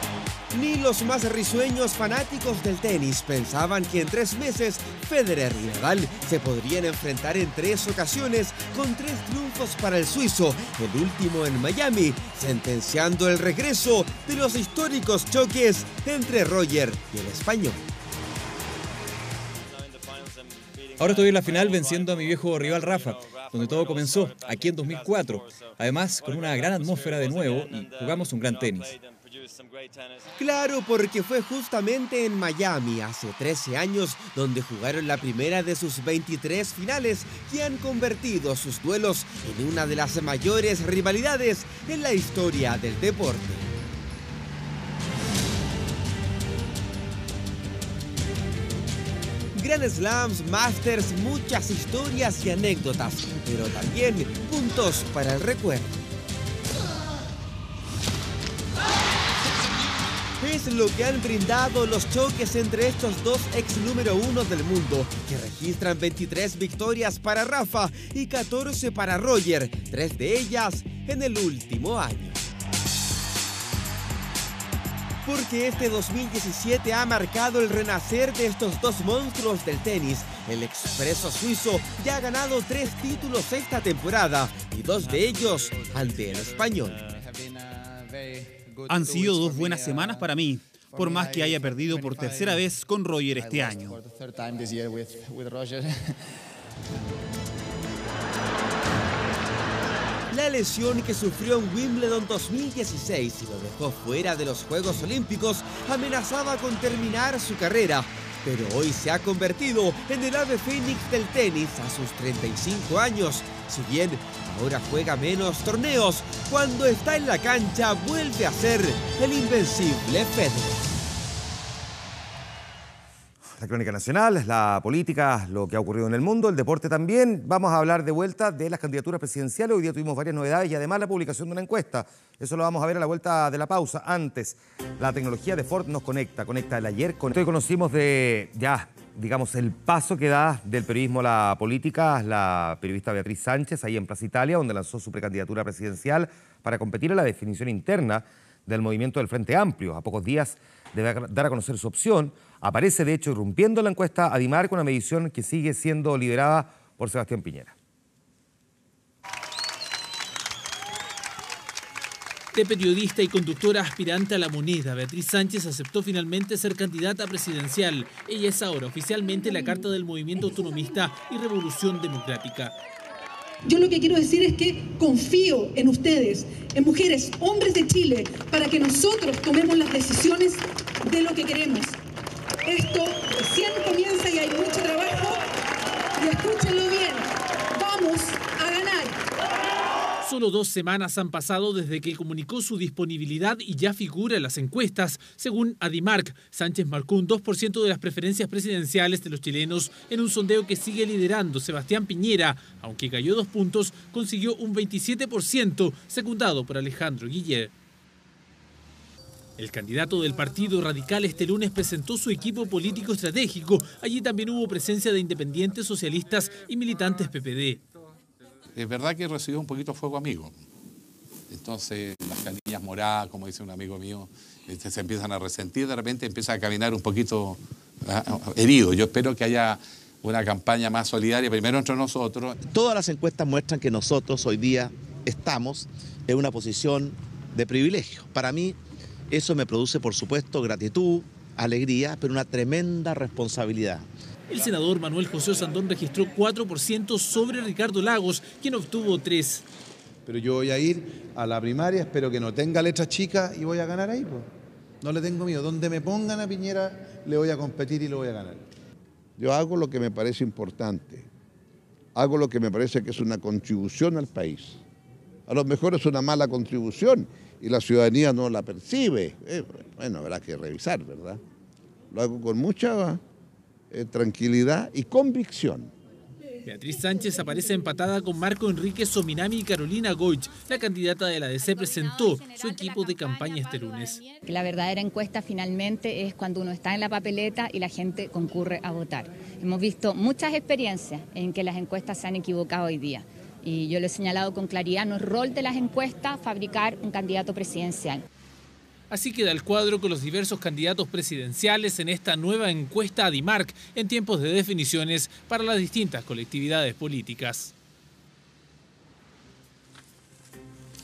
[SPEAKER 5] Ni los más risueños fanáticos del tenis pensaban que en 3 meses Federer y Nadal se podrían enfrentar en 3 ocasiones con 3 triunfos para el suizo, el último en Miami, sentenciando el regreso de los históricos choques entre Roger y el español.
[SPEAKER 6] Ahora estoy en la final venciendo a mi viejo rival Rafa, donde todo comenzó, aquí en 2004. Además, con una gran atmósfera de nuevo y jugamos un gran tenis.
[SPEAKER 5] Claro, porque fue justamente en Miami hace 13 años donde jugaron la primera de sus 23 finales que han convertido sus duelos en una de las mayores rivalidades en la historia del deporte. Grand Slams, Masters, muchas historias y anécdotas, pero también puntos para el recuerdo. Es lo que han brindado los choques entre estos 2 ex número 1 del mundo, que registran 23 victorias para Rafa y 14 para Roger, 3 de ellas en el último año. Porque este 2017 ha marcado el renacer de estos 2 monstruos del tenis. El expreso suizo ya ha ganado 3 títulos esta temporada y 2 de ellos ante el español.
[SPEAKER 23] Han sido 2 buenas semanas para mí, por más que haya perdido por tercera vez con Roger este año.
[SPEAKER 5] La lesión que sufrió en Wimbledon 2016 y lo dejó fuera de los Juegos Olímpicos amenazaba con terminar su carrera, pero hoy se ha convertido en el ave fénix del tenis a sus 35 años. Si bien ahora juega menos torneos, cuando está en la cancha vuelve a ser el invencible Federer.
[SPEAKER 1] la crónica nacional, la política, lo que ha ocurrido en el mundo, el deporte también. Vamos a hablar de vuelta de las candidaturas presidenciales. Hoy día tuvimos varias novedades y además la publicación de una encuesta. Eso lo vamos a ver a la vuelta de la pausa. Antes, la tecnología de Ford nos conecta el ayer. Hoy conocimos de digamos, el paso que da del periodismo a la política la periodista Beatriz Sánchez, ahí en Plaza Italia, donde lanzó su precandidatura presidencial para competir en la definición interna del movimiento del Frente Amplio. A pocos días de dar a conocer su opción, aparece de hecho irrumpiendo en la encuesta Adimark, una medición que sigue siendo liderada por Sebastián Piñera.
[SPEAKER 14] De periodista y conductora aspirante a La Moneda, Beatriz Sánchez aceptó finalmente ser candidata presidencial. Ella es ahora oficialmente la carta del movimiento autonomista y Revolución Democrática.
[SPEAKER 2] Yo lo que quiero decir es que confío en ustedes, en mujeres, hombres de Chile, para que nosotros tomemos las decisiones de lo que queremos. Esto recién comienza y hay mucho trabajo. Y escúchenlo bien, vamos a ganar.
[SPEAKER 14] Solo 2 semanas han pasado desde que comunicó su disponibilidad y ya figura en las encuestas. Según Adimark, Sánchez marcó un 2% de las preferencias presidenciales de los chilenos en un sondeo que sigue liderando Sebastián Piñera. Aunque cayó 2 puntos, consiguió un 27%, secundado por Alejandro Guillet. El candidato del Partido Radical este lunes presentó su equipo político estratégico. Allí también hubo presencia de independientes, socialistas y militantes PPD.
[SPEAKER 7] Es verdad que recibió un poquito fuego amigo. Entonces las canillas moradas, como dice un amigo mío, se empiezan a resentir, de repente empieza a caminar un poquito herido. Yo espero que haya una campaña más solidaria, primero entre nosotros.
[SPEAKER 9] Todas las encuestas muestran que nosotros hoy día estamos en una posición de privilegio. Para mí eso me produce, por supuesto, gratitud, alegría, pero una tremenda responsabilidad.
[SPEAKER 14] El senador Manuel José Osandón registró 4% sobre Ricardo Lagos, quien obtuvo 3%.
[SPEAKER 24] Pero yo voy a ir a la primaria, espero que no tenga letras chicas y voy a ganar ahí, pues. No le tengo miedo. Donde me pongan a Piñera, le voy a competir y lo voy a ganar.
[SPEAKER 25] Yo hago lo que me parece importante. Hago lo que me parece que es una contribución al país. A lo mejor es una mala contribución y la ciudadanía no la percibe. Bueno, habrá que revisar, ¿verdad? Lo hago con mucha tranquilidad y convicción.
[SPEAKER 14] Beatriz Sánchez aparece empatada con Marco Enrique Sominami y Carolina Goich. La candidata de la DC presentó su equipo de campaña este lunes.
[SPEAKER 26] La verdadera encuesta finalmente es cuando uno está en la papeleta y la gente concurre a votar. Hemos visto muchas experiencias en que las encuestas se han equivocado hoy día. Y yo lo he señalado con claridad, no es rol de las encuestas fabricar un candidato presidencial.
[SPEAKER 14] Así queda el cuadro con los diversos candidatos presidenciales en esta nueva encuesta Adimark en tiempos de definiciones para las distintas colectividades políticas.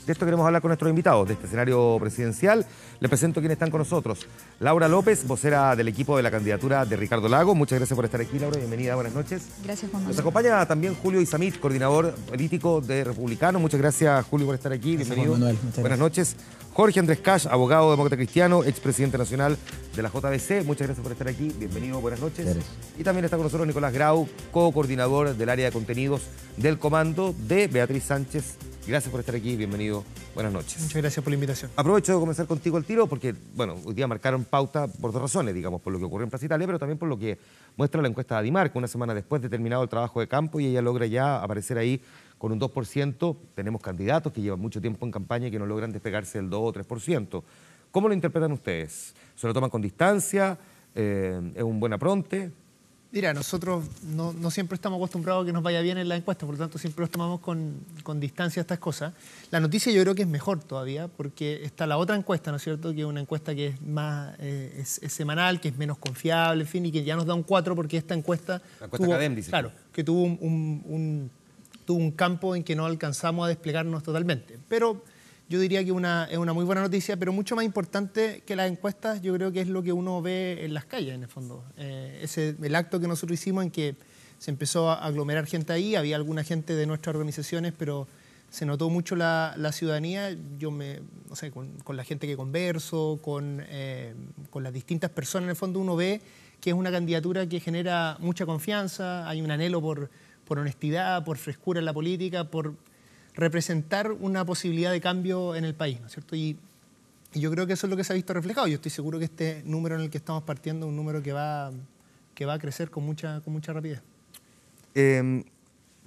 [SPEAKER 1] De esto queremos hablar con nuestros invitados de este escenario presidencial. Les presento quienes están con nosotros. Laura López, vocera del equipo de la candidatura de Ricardo Lagos. Muchas gracias por estar aquí, Laura. Bienvenida, buenas noches.
[SPEAKER 26] Gracias, Juan Manuel.
[SPEAKER 1] Nos acompaña también Julio Isamit, coordinador político de Republicanos. Muchas gracias, Julio, por estar aquí. Bienvenido. Juan Manuel. Buenas noches. Jorge Andrés Cash, abogado demócrata cristiano, expresidente nacional de la JBC. Muchas gracias por estar aquí. Bienvenido, buenas noches. Gracias. Y también está con nosotros Nicolás Grau, co-coordinador del área de contenidos del comando de Beatriz Sánchez. Gracias por estar aquí, bienvenido, buenas noches.
[SPEAKER 27] Muchas gracias por la invitación.
[SPEAKER 1] Aprovecho de comenzar contigo el tiro porque, bueno, hoy día marcaron pauta por 2 razones, digamos, por lo que ocurrió en Plaza Italia, pero también por lo que muestra la encuesta de Adimark, una semana después de terminado el trabajo de campo y ella logra ya aparecer ahí con un 2%. Tenemos candidatos que llevan mucho tiempo en campaña y que no logran despegarse del 2 o 3%. ¿Cómo lo interpretan ustedes? ¿Se lo toman con distancia? ¿Es un buen apronte?
[SPEAKER 27] Mira, nosotros no siempre estamos acostumbrados a que nos vaya bien en la encuesta, por lo tanto siempre los tomamos con distancia a estas cosas. La noticia yo creo que es mejor todavía, porque está la otra encuesta, ¿no es cierto?, que es una encuesta que es más es semanal, que es menos confiable, en fin, y que ya nos da un 4 porque esta encuesta...
[SPEAKER 1] La encuesta académica.
[SPEAKER 27] Claro, que tuvo un campo en que no alcanzamos a desplegarnos totalmente. Pero yo diría que es una muy buena noticia, pero mucho más importante que las encuestas, yo creo que es lo que uno ve en las calles, en el fondo. El acto que nosotros hicimos en que se empezó a aglomerar gente ahí, había alguna gente de nuestras organizaciones, pero se notó mucho la ciudadanía. Yo no sé, con la gente que converso, con las distintas personas, en el fondo uno ve que es una candidatura que genera mucha confianza, hay un anhelo por honestidad, por frescura en la política, por representar una posibilidad de cambio en el país, ¿no es cierto? Y yo creo que eso es lo que se ha visto reflejado. Yo estoy seguro que este número en el que estamos partiendo es un número que va que va a crecer con mucha rapidez.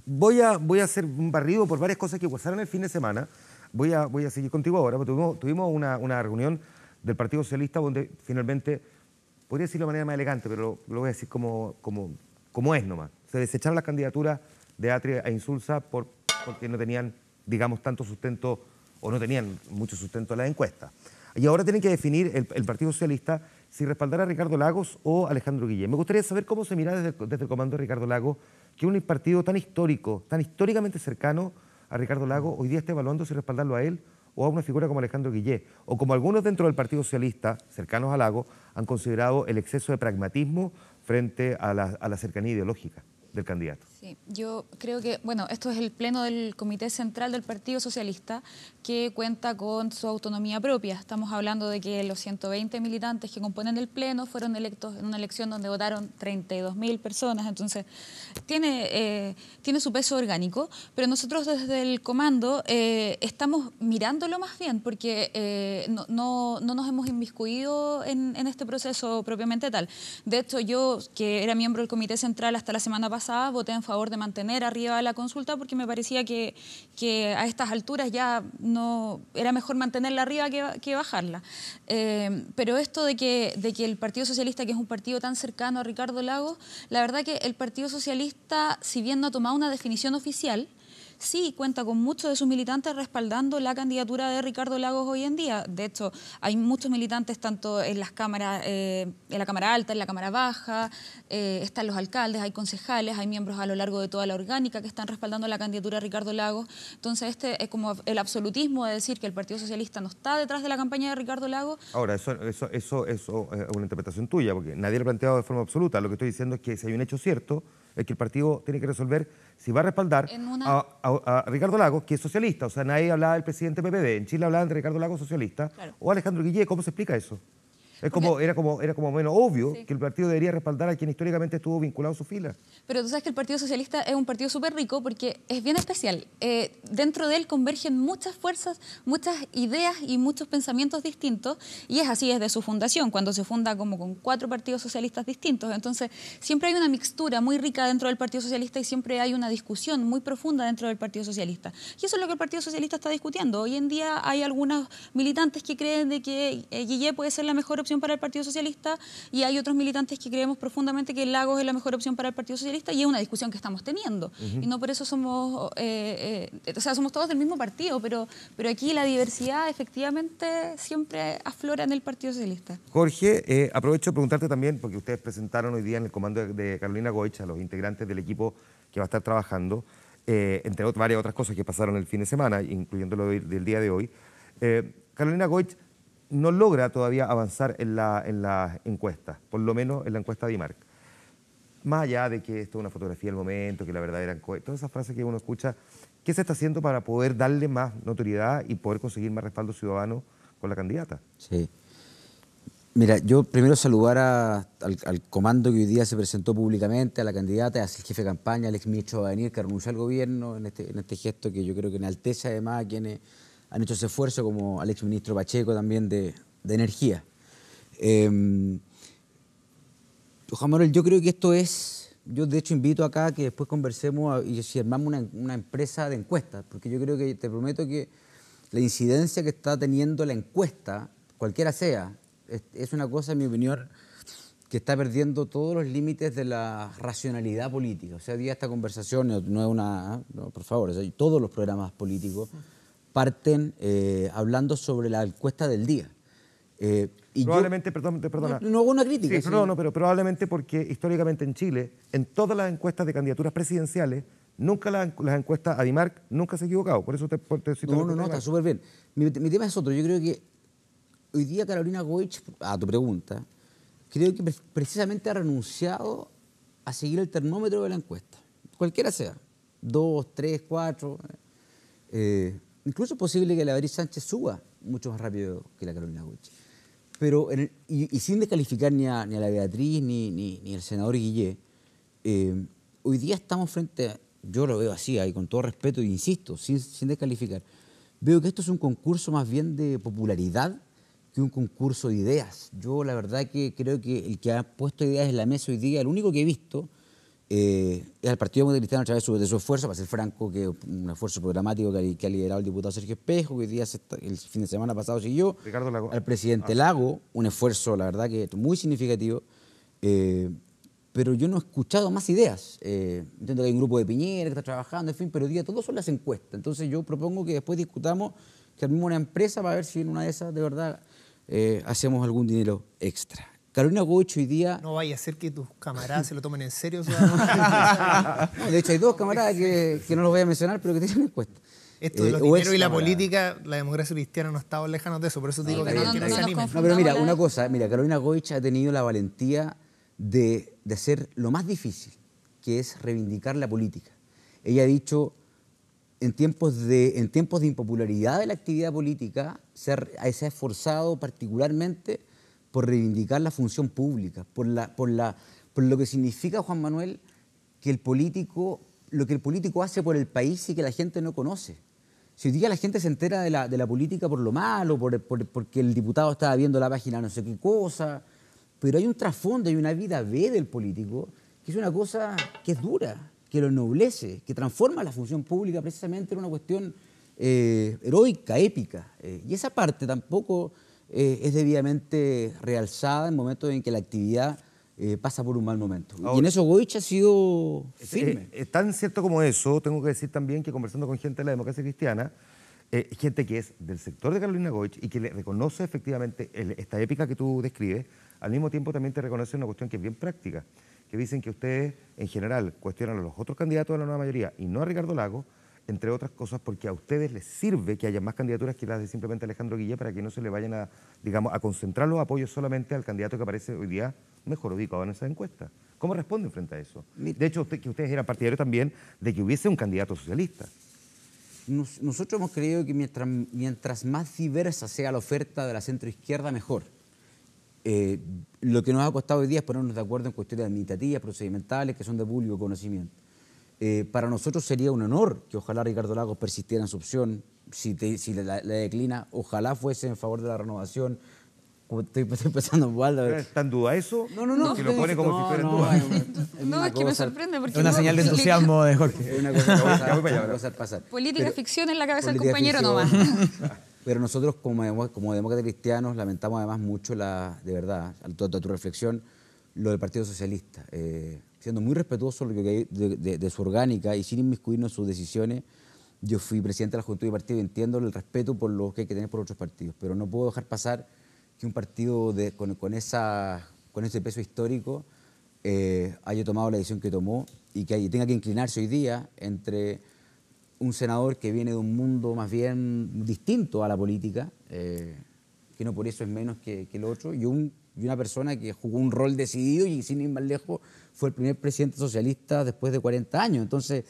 [SPEAKER 1] Voy a hacer un barrido por varias cosas que pasaron el fin de semana. Voy a seguir contigo ahora, porque tuvimos una reunión del Partido Socialista donde finalmente, podría decirlo de manera más elegante, pero lo voy a decir como es nomás. Se desecharon las candidaturas de Atria e Insulza porque no tenían, digamos, tanto sustento o no tenían mucho sustento en las encuestas. Y ahora tienen que definir el Partido Socialista si respaldar a Ricardo Lagos o a Alejandro Guillén. Me gustaría saber cómo se mira desde el comando de Ricardo Lagos, que un partido tan histórico, tan históricamente cercano a Ricardo Lagos, hoy día está evaluando si respaldarlo a él o a una figura como Alejandro Guillén, o como algunos dentro del Partido Socialista, cercanos a Lagos, han considerado el exceso de pragmatismo frente a la cercanía ideológica del candidato.
[SPEAKER 3] Sí, yo creo que, bueno, esto es el pleno del Comité Central del Partido Socialista, que cuenta con su autonomía propia. Estamos hablando de que los 120 militantes que componen el pleno fueron electos en una elección donde votaron 32.000 personas, entonces tiene su peso orgánico, pero nosotros desde el comando estamos mirándolo más bien, porque no nos hemos inmiscuido en este proceso propiamente tal. De hecho, yo, que era miembro del Comité Central hasta la semana pasada, voté en favor de mantener arriba la consulta porque me parecía que a estas alturas ya no era mejor mantenerla arriba que bajarla. Pero esto de que el Partido Socialista, que es un partido tan cercano a Ricardo Lagos, la verdad que el Partido Socialista, si bien no ha tomado una definición oficial, sí cuenta con muchos de sus militantes respaldando la candidatura de Ricardo Lagos hoy en día. De hecho, hay muchos militantes tanto en las cámaras, en la Cámara Alta, en la Cámara Baja, están los alcaldes, hay concejales, hay miembros a lo largo de toda la orgánica que están respaldando la candidatura de Ricardo Lagos. Entonces, este es como el absolutismo de decir que el Partido Socialista no está detrás de la campaña de Ricardo Lagos. Ahora, eso es una interpretación tuya, porque nadie lo ha planteado de forma absoluta. Lo que estoy diciendo es que si hay un hecho cierto, es que el partido tiene que resolver si va a respaldar a Ricardo Lagos, que es socialista. O sea, nadie hablaba del presidente PPD. En Chile hablaban de Ricardo Lagos, socialista, claro, o Alejandro Guillén. ¿Cómo se explica eso? Era como menos obvio, sí, que el partido debería respaldar a quien históricamente estuvo vinculado a su fila. Pero tú sabes que el Partido Socialista es un partido súper rico porque es bien especial. Dentro de él convergen muchas fuerzas, muchas ideas y muchos pensamientos distintos, y es así desde su fundación, cuando se funda como con 4 partidos socialistas distintos. Entonces, siempre hay una mixtura muy rica dentro del Partido Socialista y siempre hay una discusión muy profunda dentro del Partido Socialista. Y eso es lo que el Partido Socialista está discutiendo. Hoy en día hay algunos militantes que creen de que Guillén puede ser la mejor opción para el Partido Socialista y hay otros militantes que creemos profundamente que Lagos es la mejor opción para el Partido Socialista, y es una discusión que estamos teniendo. Y no por eso somos, o sea, somos todos del mismo partido, pero aquí la diversidad efectivamente siempre aflora en el Partido Socialista. Jorge, aprovecho de preguntarte también, porque ustedes presentaron hoy día en el comando de Carolina Goich a los integrantes del equipo que va a estar trabajando, entre varias otras cosas que pasaron el fin de semana, incluyendo lo del día de hoy. Carolina Goich no logra todavía avanzar en la encuesta, por lo menos en la encuesta de IMARC. Más allá de que esto es una fotografía del momento, que la verdadera encuesta, todas esas frases que uno escucha, ¿qué se está haciendo para poder darle más notoriedad y poder conseguir más respaldo ciudadano con la candidata?
[SPEAKER 8] Sí. Mira, yo primero saludar al comando que hoy día se presentó públicamente, a la candidata, al jefe de campaña, al exministro Avenir, que renunció al gobierno en este gesto que yo creo que enaltece además a quienes han hecho ese esfuerzo, como al exministro Pacheco también de Energía. Juan Manuel, yo creo que esto es, yo de hecho invito acá que después conversemos y si armamos una empresa de encuestas, porque yo creo que te prometo que la incidencia que está teniendo la encuesta, cualquiera sea, es una cosa, en mi opinión, que está perdiendo todos los límites de la racionalidad política. O sea, hoy día esta conversación no es una, no, por favor, o sea, todos los programas políticos parten hablando sobre la encuesta del día. Y probablemente, perdona. No hago una crítica. Sí, sí.
[SPEAKER 1] Pero probablemente porque históricamente en Chile, en todas las encuestas de candidaturas presidenciales, nunca las encuestas ADIMARC nunca se ha equivocado. Por eso te cito.
[SPEAKER 8] No, está súper bien. Mi tema es otro. Yo creo que hoy día Carolina Goich, a tu pregunta, creo que precisamente ha renunciado a seguir el termómetro de la encuesta. Cualquiera sea. 2, 3, 4... incluso es posible que la Beatriz Sánchez suba mucho más rápido que la Carolina Goich. Pero, y sin descalificar ni a la Beatriz ni al senador Guillén, hoy día estamos frente a, yo lo veo así, ahí con todo respeto, e insisto, sin descalificar, veo que esto es un concurso más bien de popularidad que un concurso de ideas. Yo la verdad que creo que el que ha puesto ideas en la mesa hoy día, el único que he visto, es al Partido Demócrata Cristiano a través de su esfuerzo, para ser franco, que es un esfuerzo programático que ha liderado el diputado Sergio Espejo, que hoy día el fin de semana pasado siguió,
[SPEAKER 1] Ricardo Lago.
[SPEAKER 8] Al presidente Lago, un esfuerzo, la verdad, que muy significativo, pero yo no he escuchado más ideas. Entiendo que hay un grupo de Piñera que está trabajando, en fin, pero hoy día todos son las encuestas. Entonces yo propongo que después discutamos, que armemos una empresa para ver si en una de esas, de verdad, hacemos algún dinero extra. Carolina Goich hoy día...
[SPEAKER 27] No vaya a ser que tus camaradas se lo tomen en serio.
[SPEAKER 8] No, de hecho, hay dos camaradas que no los voy a mencionar, pero que tienen encuesta.
[SPEAKER 27] Esto de los dineros y la política, la democracia cristiana no estaba lejanos de eso, por eso te digo que no se animen.
[SPEAKER 8] No, pero mira, una cosa, Carolina Goich ha tenido la valentía de hacer lo más difícil, que es reivindicar la política. Ella ha dicho, en tiempos de impopularidad de la actividad política, se ha esforzado particularmente por reivindicar la función pública, por lo que significa, Juan Manuel, que lo que el político hace por el país y que la gente no conoce. Si hoy día la gente se entera de la política por lo malo, porque el diputado estaba viendo la página no sé qué cosa, pero hay un trasfondo, hay una vida B del político, que es una cosa que es dura, que lo ennoblece, que transforma la función pública precisamente en una cuestión heroica, épica. Y esa parte tampoco es debidamente realzada en momentos en que la actividad pasa por un mal momento. Ahora, y en eso Goich ha sido firme.
[SPEAKER 1] Tan cierto como eso, tengo que decir también que conversando con gente de la democracia cristiana, gente que es del sector de Carolina Goich y que le reconoce efectivamente esta épica que tú describes, al mismo tiempo también te reconoce una cuestión que es bien práctica, que dicen que ustedes en general cuestionan a los otros candidatos de la nueva mayoría y no a Ricardo Lago, entre otras cosas porque a ustedes les sirve que haya más candidaturas que las de simplemente Alejandro Guille para que no se le vayan a concentrar los apoyos solamente al candidato que aparece hoy día mejor ubicado en esa encuesta. ¿Cómo responden frente a eso? De hecho, que ustedes eran partidarios también de que hubiese un candidato socialista.
[SPEAKER 8] Nosotros hemos creído que mientras más diversa sea la oferta de la centroizquierda, mejor. Lo que nos ha costado hoy día es ponernos de acuerdo en cuestiones administrativas, procedimentales, que son de público conocimiento. Para nosotros sería un honor que ojalá Ricardo Lagos persistiera en su opción, si la declina, ojalá fuese en favor de la renovación. Como estoy pensando en Waldo.
[SPEAKER 1] ¿Está en duda eso?
[SPEAKER 8] No.
[SPEAKER 1] Que lo pone como si fuera en duda.
[SPEAKER 3] No, es que me sorprende porque...
[SPEAKER 27] Es una señal de entusiasmo de Jorge.
[SPEAKER 8] Es una cosa que pasar.
[SPEAKER 3] Política ficción en la cabeza del compañero nomás.
[SPEAKER 8] Pero nosotros como demócratas cristianos lamentamos además mucho, de verdad, a toda tu reflexión, lo del Partido Socialista. Siendo muy respetuoso de su orgánica y sin inmiscuirnos en sus decisiones, yo fui presidente de la Juventud y Partido y entiendo el respeto por lo que hay que tener por otros partidos, pero no puedo dejar pasar que un partido con ese peso histórico haya tomado la decisión que tomó y que tenga que inclinarse hoy día entre un senador que viene de un mundo más bien distinto a la política, que no por eso es menos que el otro, y una persona que jugó un rol decidido y sin ir más lejos fue el primer presidente socialista después de 40 años. Entonces,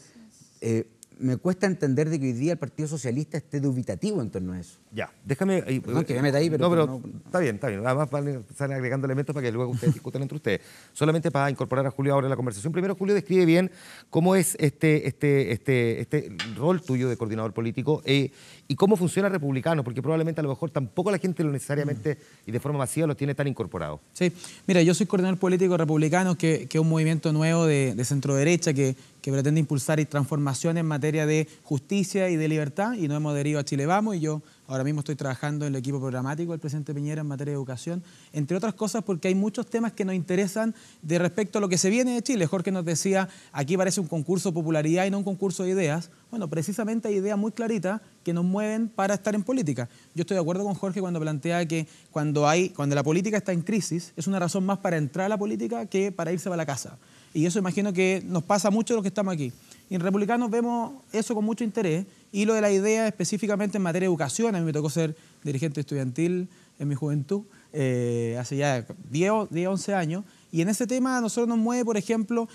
[SPEAKER 8] me cuesta entender de que hoy día el Partido Socialista esté dubitativo en torno a eso.
[SPEAKER 1] Ya, déjame...
[SPEAKER 8] Perdón que me meta ahí, pero...
[SPEAKER 1] No, pero está bien. Además salen agregando elementos para que luego ustedes discutan entre ustedes. Solamente para incorporar a Julio ahora en la conversación. Primero, Julio, describe bien cómo es este rol tuyo de coordinador político y cómo funciona Republicano, porque probablemente a lo mejor tampoco la gente lo necesariamente y de forma masiva lo tiene tan incorporado.
[SPEAKER 10] Sí, mira, yo soy coordinador político republicano, que es un movimiento nuevo de centro-derecha que pretende impulsar transformaciones en materia de justicia y de libertad, y nos hemos adherido a Chile Vamos, y yo ahora mismo estoy trabajando en el equipo programático del presidente Piñera en materia de educación, entre otras cosas porque hay muchos temas que nos interesan de respecto a lo que se viene de Chile. Jorge nos decía, aquí parece un concurso de popularidad y no un concurso de ideas. Bueno, precisamente hay ideas muy claritas que nos mueven para estar en política. Yo estoy de acuerdo con Jorge cuando plantea que cuando la política está en crisis, es una razón más para entrar a la política que para irse para la casa. Y eso imagino que nos pasa mucho a los que estamos aquí. Y en Republicanos vemos eso con mucho interés, y lo de la idea específicamente en materia de educación. A mí me tocó ser dirigente estudiantil en mi juventud, hace ya 10 o 11 años, y en ese tema a nosotros nos mueve, por ejemplo,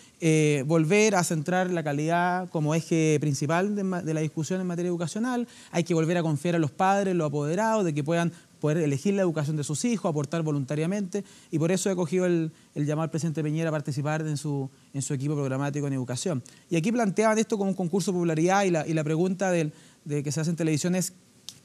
[SPEAKER 10] volver a centrar la calidad como eje principal de la discusión en materia educacional. Hay que volver a confiar a los padres, los apoderados, de que puedan poder elegir la educación de sus hijos, aportar voluntariamente, y por eso he acogido el llamado al presidente Piñera a participar en su equipo programático en educación. Y aquí planteaban esto como un concurso de popularidad, y la pregunta de que se hace en televisión es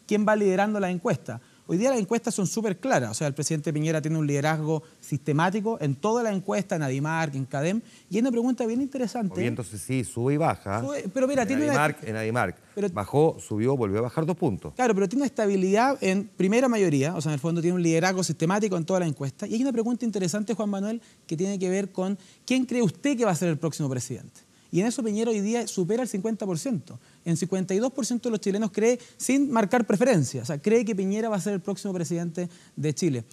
[SPEAKER 10] ¿quién va liderando la encuesta? Hoy día las encuestas son súper claras. O sea, el presidente Piñera tiene un liderazgo sistemático en todas las encuestas, en Adimark, en CADEM. Y hay una pregunta bien interesante.
[SPEAKER 1] Moviéndose, sí, sube y baja.
[SPEAKER 10] Pero mira, tiene
[SPEAKER 1] En Adimark bajó, subió, volvió a bajar 2 puntos.
[SPEAKER 10] Claro, pero tiene una estabilidad en primera mayoría. O sea, en el fondo tiene un liderazgo sistemático en todas las encuestas. Y hay una pregunta interesante, Juan Manuel, que tiene que ver con ¿quién cree usted que va a ser el próximo presidente? Y en eso Piñera hoy día supera el 50%. En 52% de los chilenos cree, sin marcar preferencias, o sea, cree que Piñera va a ser el próximo presidente de Chile.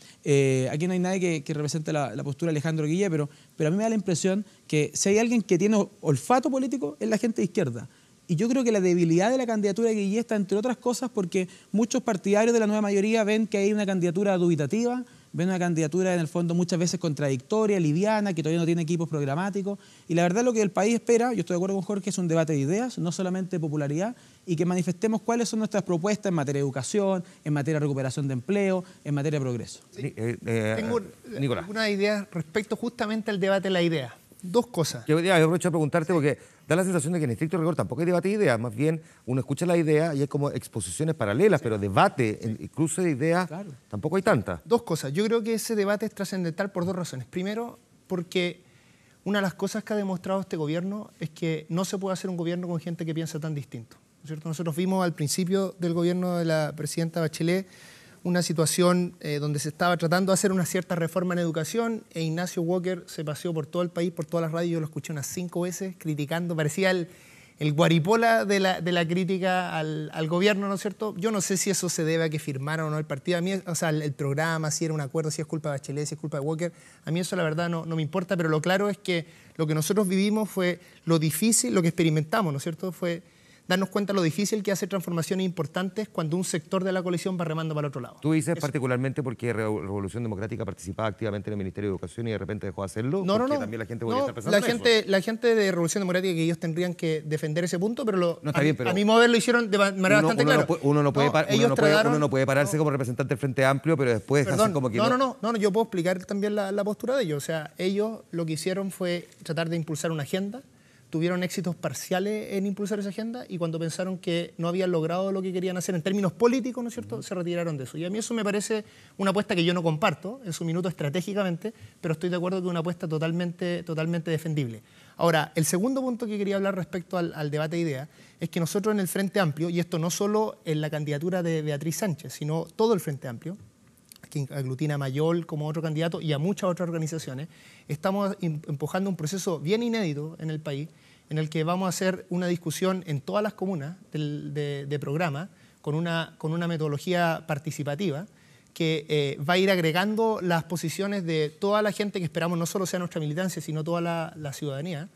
[SPEAKER 10] Aquí no hay nadie que represente la postura de Alejandro Guille, pero a mí me da la impresión que si hay alguien que tiene olfato político es la gente de izquierda. Y yo creo que la debilidad de la candidatura de Guille está, entre otras cosas, porque muchos partidarios de la nueva mayoría ven que hay una candidatura dubitativa, ven una candidatura en el fondo muchas veces contradictoria, liviana, que todavía no tiene equipos programáticos. Y la verdad lo que el país espera, yo estoy de acuerdo con Jorge, es un debate de ideas, no solamente de popularidad, y que manifestemos cuáles son nuestras propuestas en materia de educación, en materia de recuperación de empleo, en materia de progreso.
[SPEAKER 27] Sí. Tengo algunas ideas respecto justamente al debate de la idea. 2 cosas.
[SPEAKER 1] Yo aprovecho a preguntarte porque da la sensación de que en estricto rigor tampoco hay debate de ideas, más bien uno escucha la idea y hay como exposiciones paralelas, pero debate, cruce de ideas, tampoco hay tanta.
[SPEAKER 27] 2 cosas. Yo creo que ese debate es trascendental por 2 razones. Primero, porque una de las cosas que ha demostrado este gobierno es que no se puede hacer un gobierno con gente que piensa tan distinto, ¿no es cierto? Nosotros vimos al principio del gobierno de la presidenta Bachelet una situación donde se estaba tratando de hacer una cierta reforma en educación e Ignacio Walker se paseó por todo el país, por todas las radios, yo lo escuché unas 5 veces criticando, parecía el guaripola de la crítica al gobierno, ¿no es cierto? Yo no sé si eso se debe a que firmaron o no el partido, a mí, o sea, el programa, si era un acuerdo, si es culpa de Bachelet, si es culpa de Walker, a mí eso la verdad no me importa, pero lo claro es que lo que nosotros vivimos fue lo difícil, lo que experimentamos, ¿no es cierto? Fue darnos cuenta lo difícil que hace transformaciones importantes cuando un sector de la coalición va remando para el otro lado.
[SPEAKER 1] Tú dices particularmente porque Revolución Democrática participaba activamente en el Ministerio de Educación y de repente dejó de hacerlo.
[SPEAKER 27] No.
[SPEAKER 1] También la gente podría estar pensando en eso.
[SPEAKER 27] La gente de Revolución Democrática, que ellos tendrían que defender ese punto, pero,
[SPEAKER 1] pero
[SPEAKER 27] a mi modo de ver lo hicieron de manera bastante clara.
[SPEAKER 1] Uno no puede pararse como representante del Frente Amplio, pero después hacer como que
[SPEAKER 27] no, yo puedo explicar también la postura de ellos. O sea, ellos lo que hicieron fue tratar de impulsar una agenda, tuvieron éxitos parciales en impulsar esa agenda y cuando pensaron que no habían logrado lo que querían hacer en términos políticos, ¿no es cierto?, se retiraron de eso. Y a mí eso me parece una apuesta que yo no comparto en su minuto estratégicamente, pero estoy de acuerdo que es una apuesta totalmente defendible. Ahora, el segundo punto que quería hablar respecto al debate de ideas es que nosotros en el Frente Amplio, y esto no solo en la candidatura de Beatriz Sánchez, sino todo el Frente Amplio, que aglutina a Mayol como otro candidato y a muchas otras organizaciones, estamos empujando un proceso bien inédito en el país, en el que vamos a hacer una discusión en todas las comunas de programa, con una metodología participativa, que va a ir agregando las posiciones de toda la gente que esperamos no solo sea nuestra militancia, sino toda la ciudadanía,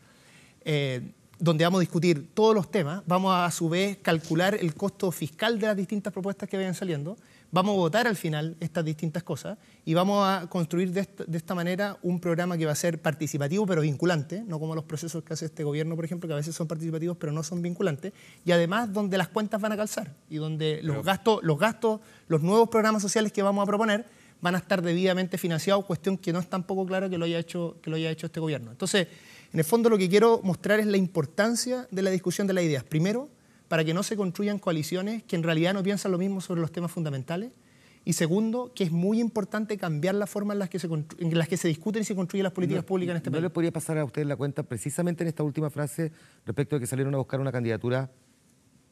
[SPEAKER 27] donde vamos a discutir todos los temas, vamos a su vez calcular el costo fiscal de las distintas propuestas que vayan saliendo, vamos a votar al final estas distintas cosas y vamos a construir de esta manera un programa que va a ser participativo pero vinculante, no como los procesos que hace este gobierno, por ejemplo, que a veces son participativos pero no son vinculantes, y además donde las cuentas van a calzar y donde los gastos, los nuevos programas sociales que vamos a proponer van a estar debidamente financiados, cuestión que no es tampoco clara que lo haya hecho este gobierno. Entonces, en el fondo lo que quiero mostrar es la importancia de la discusión de las ideas. Primero, para que no se construyan coaliciones que en realidad no piensan lo mismo sobre los temas fundamentales. Y segundo, que es muy importante cambiar la forma en las que se discuten y se construyen las políticas públicas en este país.
[SPEAKER 1] ¿No le podría pasar a usted la cuenta precisamente en esta última frase respecto de que salieron a buscar una candidatura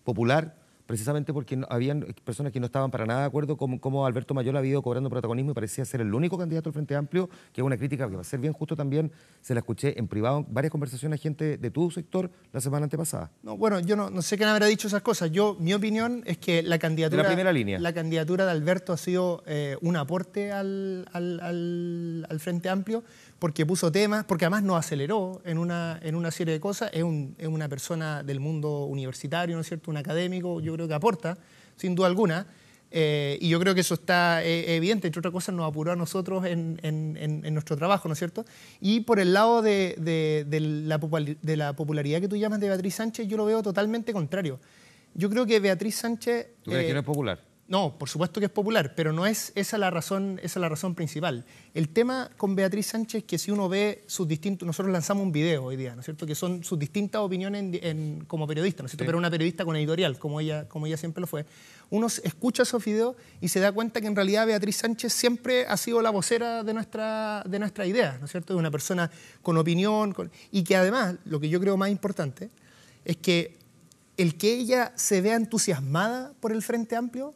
[SPEAKER 1] popular? Precisamente porque habían personas que no estaban para nada de acuerdo con cómo Alberto Mayol había ido cobrando protagonismo y parecía ser el único candidato al Frente Amplio, que es una crítica que va a ser bien justo también, se la escuché en privado en varias conversaciones a gente de tu sector la semana antepasada.
[SPEAKER 27] No, bueno, yo no sé quién habrá dicho esas cosas. Mi opinión es que la candidatura de Alberto ha sido un aporte al Frente Amplio, porque puso temas, porque además nos aceleró en una serie de cosas. Es una persona del mundo universitario, ¿no es cierto?, un académico, yo creo que aporta, sin duda alguna, y yo creo que eso está evidente. Entre otras cosas, nos apuró a nosotros en nuestro trabajo, ¿no es cierto? Y por el lado de la popularidad que tú llamas de Beatriz Sánchez, yo lo veo totalmente contrario. Yo creo que Beatriz Sánchez...
[SPEAKER 1] ¿Tú crees que no es popular?
[SPEAKER 27] No, por supuesto que es popular, pero no es esa la razón principal. El tema con Beatriz Sánchez, que si uno ve sus distintos... Nosotros lanzamos un video hoy día, ¿no es cierto?, que son sus distintas opiniones como periodista, ¿no es cierto?, pero una periodista con editorial, como ella siempre lo fue. Uno escucha esos videos y se da cuenta que en realidad Beatriz Sánchez siempre ha sido la vocera de nuestra idea, ¿no es cierto?, de una persona con opinión, y que además, lo que yo creo más importante, es que el que ella se vea entusiasmada por el Frente Amplio,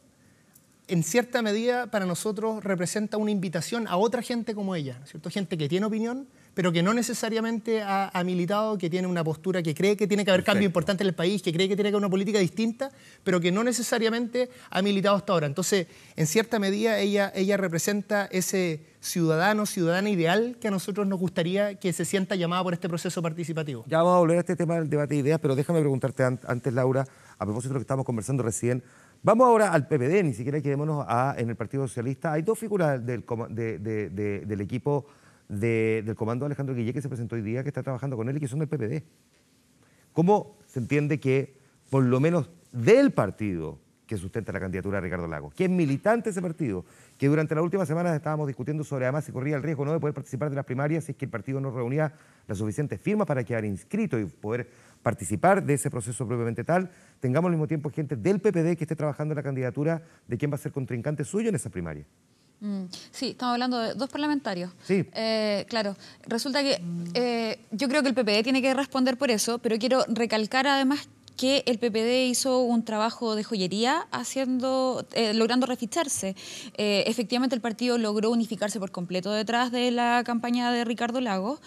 [SPEAKER 27] en cierta medida para nosotros representa una invitación a otra gente como ella, ¿no es cierto? Gente que tiene opinión, pero que no necesariamente ha militado, que tiene una postura, que cree que tiene que haber cambio importante en el país, que cree que tiene que haber una política distinta, pero que no necesariamente ha militado hasta ahora. Entonces, en cierta medida, ella representa ese ciudadana ideal que a nosotros nos gustaría que se sienta llamada por este proceso participativo.
[SPEAKER 1] Ya vamos a volver a este tema del debate de ideas, pero déjame preguntarte antes, Laura, a propósito de lo que estábamos conversando recién. Vamos ahora al PPD, ni siquiera quedémonos en el Partido Socialista. Hay dos figuras del equipo del comando Alejandro Guillé que se presentó hoy día, que está trabajando con él y que son del PPD. ¿Cómo se entiende que, por lo menos del partido que sustenta la candidatura de Ricardo Lagos, que es militante de ese partido, que durante las últimas semanas estábamos discutiendo sobre además si corría el riesgo o no de poder participar de las primarias si es que el partido no reunía las suficientes firmas para quedar inscrito y poder participar de ese proceso propiamente tal, tengamos al mismo tiempo gente del PPD que esté trabajando en la candidatura de quién va a ser contrincante suyo en esa primaria?
[SPEAKER 3] Sí, estamos hablando de dos parlamentarios.
[SPEAKER 1] Sí.
[SPEAKER 3] Claro, resulta que yo creo que el PPD tiene que responder por eso, pero quiero recalcar además que el PPD hizo un trabajo de joyería logrando reficharse. Efectivamente, el partido logró unificarse por completo detrás de la campaña de Ricardo Lagos,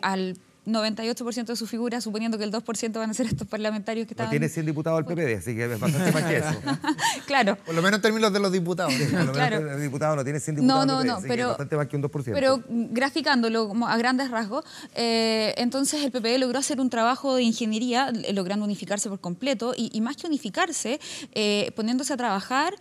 [SPEAKER 3] al 98% de sus figuras, suponiendo que el 2% van a ser estos parlamentarios que estaban...
[SPEAKER 1] No tiene 100 diputados el PPD, así que es bastante más que eso.
[SPEAKER 3] Claro.
[SPEAKER 27] Por lo menos en términos de los diputados.
[SPEAKER 1] Sí, por lo menos el diputado no tiene 100 diputados el PPD, así que es bastante más que un 2%.
[SPEAKER 3] Pero graficándolo como a grandes rasgos, entonces el PPD logró hacer un trabajo de ingeniería, logrando unificarse por completo, y más que unificarse, poniéndose a trabajar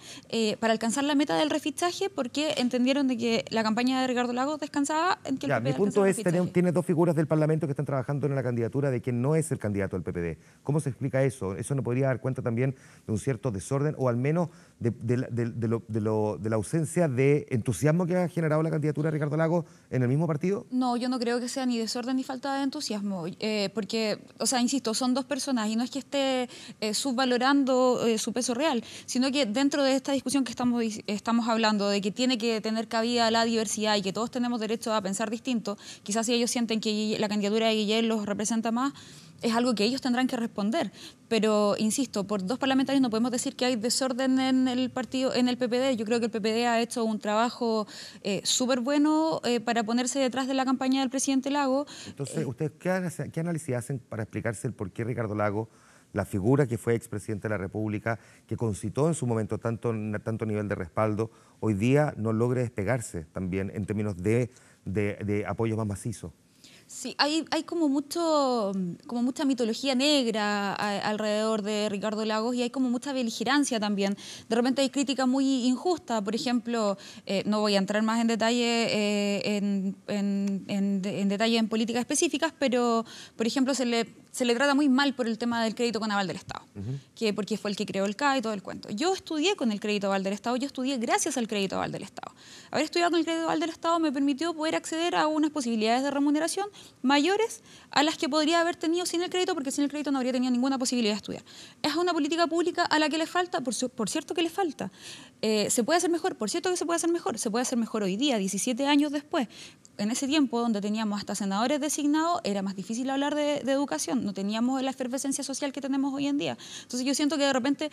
[SPEAKER 3] para alcanzar la meta del refichaje, porque entendieron de que la campaña de Ricardo Lagos descansaba en que el PPD
[SPEAKER 1] mi punto es, tiene dos figuras del Parlamento que están trabajando en la candidatura de quien no es el candidato del PPD. ¿Cómo se explica eso? ¿Eso no podría dar cuenta también de un cierto desorden o al menos de la ausencia de entusiasmo que ha generado la candidatura de Ricardo Lagos en el mismo partido?
[SPEAKER 3] No, yo no creo que sea ni desorden ni falta de entusiasmo, porque, o sea, insisto, son dos personas y no es que esté subvalorando su peso real, sino que dentro de esta discusión que estamos hablando de que tiene que tener cabida la diversidad y que todos tenemos derecho a pensar distinto, quizás si ellos sienten que la candidatura de Guillén los representa más, es algo que ellos tendrán que responder. Pero, insisto, por dos parlamentarios no podemos decir que hay desorden en el partido, en el PPD. Yo creo que el PPD ha hecho un trabajo súper bueno para ponerse detrás de la campaña del presidente Lagos.
[SPEAKER 1] Entonces, ¿ustedes qué análisis hacen para explicarse el por qué Ricardo Lagos, la figura que fue expresidente de la República, que concitó en su momento tanto nivel de respaldo, hoy día no logre despegarse también en términos de apoyo más macizo?
[SPEAKER 3] Sí, hay como mucha mitología negra alrededor de Ricardo Lagos y hay como mucha beligerancia también. De repente hay crítica muy injusta. Por ejemplo, no voy a entrar más en detalle en detalle en políticas específicas, pero, por ejemplo, se le trata muy mal por el tema del crédito con aval del Estado, porque fue el que creó el CAE y todo el cuento. Yo estudié con el crédito aval del Estado, yo estudié gracias al crédito aval del Estado. Haber estudiado con el crédito aval del Estado me permitió poder acceder a unas posibilidades de remuneración mayores a las que podría haber tenido sin el crédito, porque sin el crédito no habría tenido ninguna posibilidad de estudiar. Es una política pública a la que le falta, por cierto que le falta. ¿Se puede hacer mejor? Por cierto que se puede hacer mejor. Se puede hacer mejor hoy día, 17 años después. En ese tiempo, donde teníamos hasta senadores designados, era más difícil hablar de educación. No teníamos la efervescencia social que tenemos hoy en día. Entonces yo siento que de repente...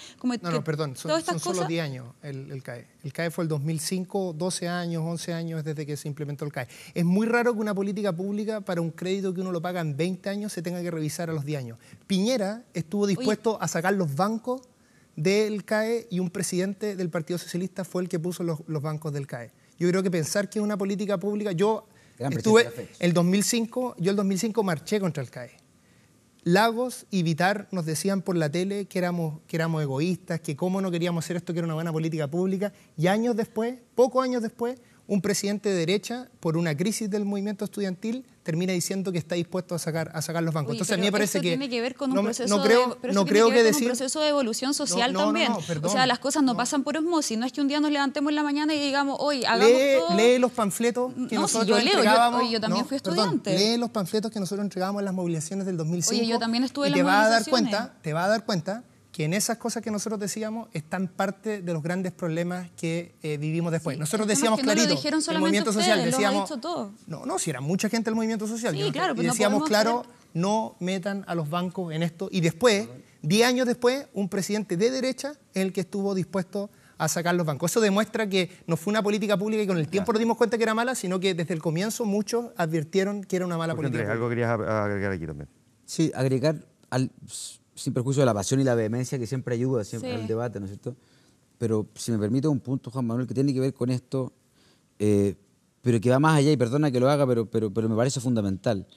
[SPEAKER 27] Perdón, son solo 10 años el CAE. El CAE fue el 2005, 12 años, 11 años desde que se implementó el CAE. Es muy raro que una política pública para un crédito que uno lo paga en 20 años se tenga que revisar a los 10 años. Piñera estuvo dispuesto a sacar los bancos del CAE y un presidente del Partido Socialista fue el que puso los bancos del CAE. Yo creo que pensar que es una política pública... Yo el 2005 marché contra el CAE. Lagos y Vitar nos decían por la tele que éramos egoístas, que cómo no queríamos hacer esto, que era una buena política pública, y años después, pocos años después, un presidente de derecha, por una crisis del movimiento estudiantil, termina diciendo que está dispuesto a sacar los bancos.
[SPEAKER 3] Oye,
[SPEAKER 27] entonces a mí me parece que...
[SPEAKER 3] tiene que ver con un proceso
[SPEAKER 27] un
[SPEAKER 3] proceso de evolución social también. O sea, las cosas no pasan por osmosis. No es que un día nos levantemos en la mañana y digamos, hoy hagamos todo...
[SPEAKER 27] Lee los panfletos que nosotros entregábamos...
[SPEAKER 3] Yo también fui estudiante.
[SPEAKER 27] Lee los panfletos que nosotros entregábamos en las movilizaciones del 2005.
[SPEAKER 3] Oye, yo también estuve en las
[SPEAKER 27] movilizaciones. Te va a dar cuenta que en esas cosas que nosotros decíamos están parte de los grandes problemas que vivimos después. Nosotros decíamos clarito,
[SPEAKER 3] el movimiento social,
[SPEAKER 27] decíamos... No, si era mucha gente del movimiento social.
[SPEAKER 3] Sí, claro,
[SPEAKER 27] y decíamos, claro, no metan a los bancos en esto. Y después, 10 años después, un presidente de derecha es el que estuvo dispuesto a sacar los bancos. Eso demuestra que no fue una política pública y con el tiempo nos dimos cuenta que era mala, sino que desde el comienzo muchos advirtieron que era una mala política
[SPEAKER 1] Andrés, algo querías agregar aquí también.
[SPEAKER 8] Sí, agregar sin perjuicio de la pasión y la vehemencia que siempre ayuda al debate, ¿no es cierto? Pero si me permite un punto, Juan Manuel, que tiene que ver con esto, pero que va más allá, y perdona que lo haga, pero me parece fundamental.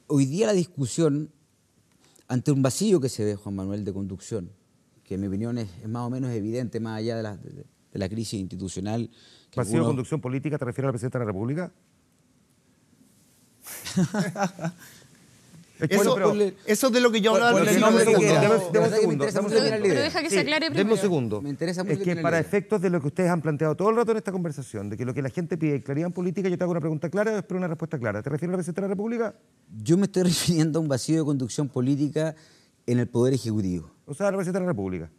[SPEAKER 8] Hoy día la discusión, ante un vacío que se ve, Juan Manuel, de conducción, que en mi opinión es más o menos evidente, más allá de la crisis institucional.
[SPEAKER 1] ¿Vacío de conducción política te refieres al presidente de la República?
[SPEAKER 27] Eso es de lo que yo hablaba.
[SPEAKER 3] Pero deja que se aclare primero.
[SPEAKER 1] Deme un segundo.
[SPEAKER 8] Me interesa mucho
[SPEAKER 1] es que para efectos de lo que ustedes han planteado todo el rato en esta conversación, de que lo que la gente pide claridad en política, yo te hago una pregunta clara y espero una respuesta clara. ¿Te refieres al presidente de la República?
[SPEAKER 8] Yo me estoy refiriendo a un vacío de conducción política en el Poder Ejecutivo.
[SPEAKER 1] O sea, al presidente de la República.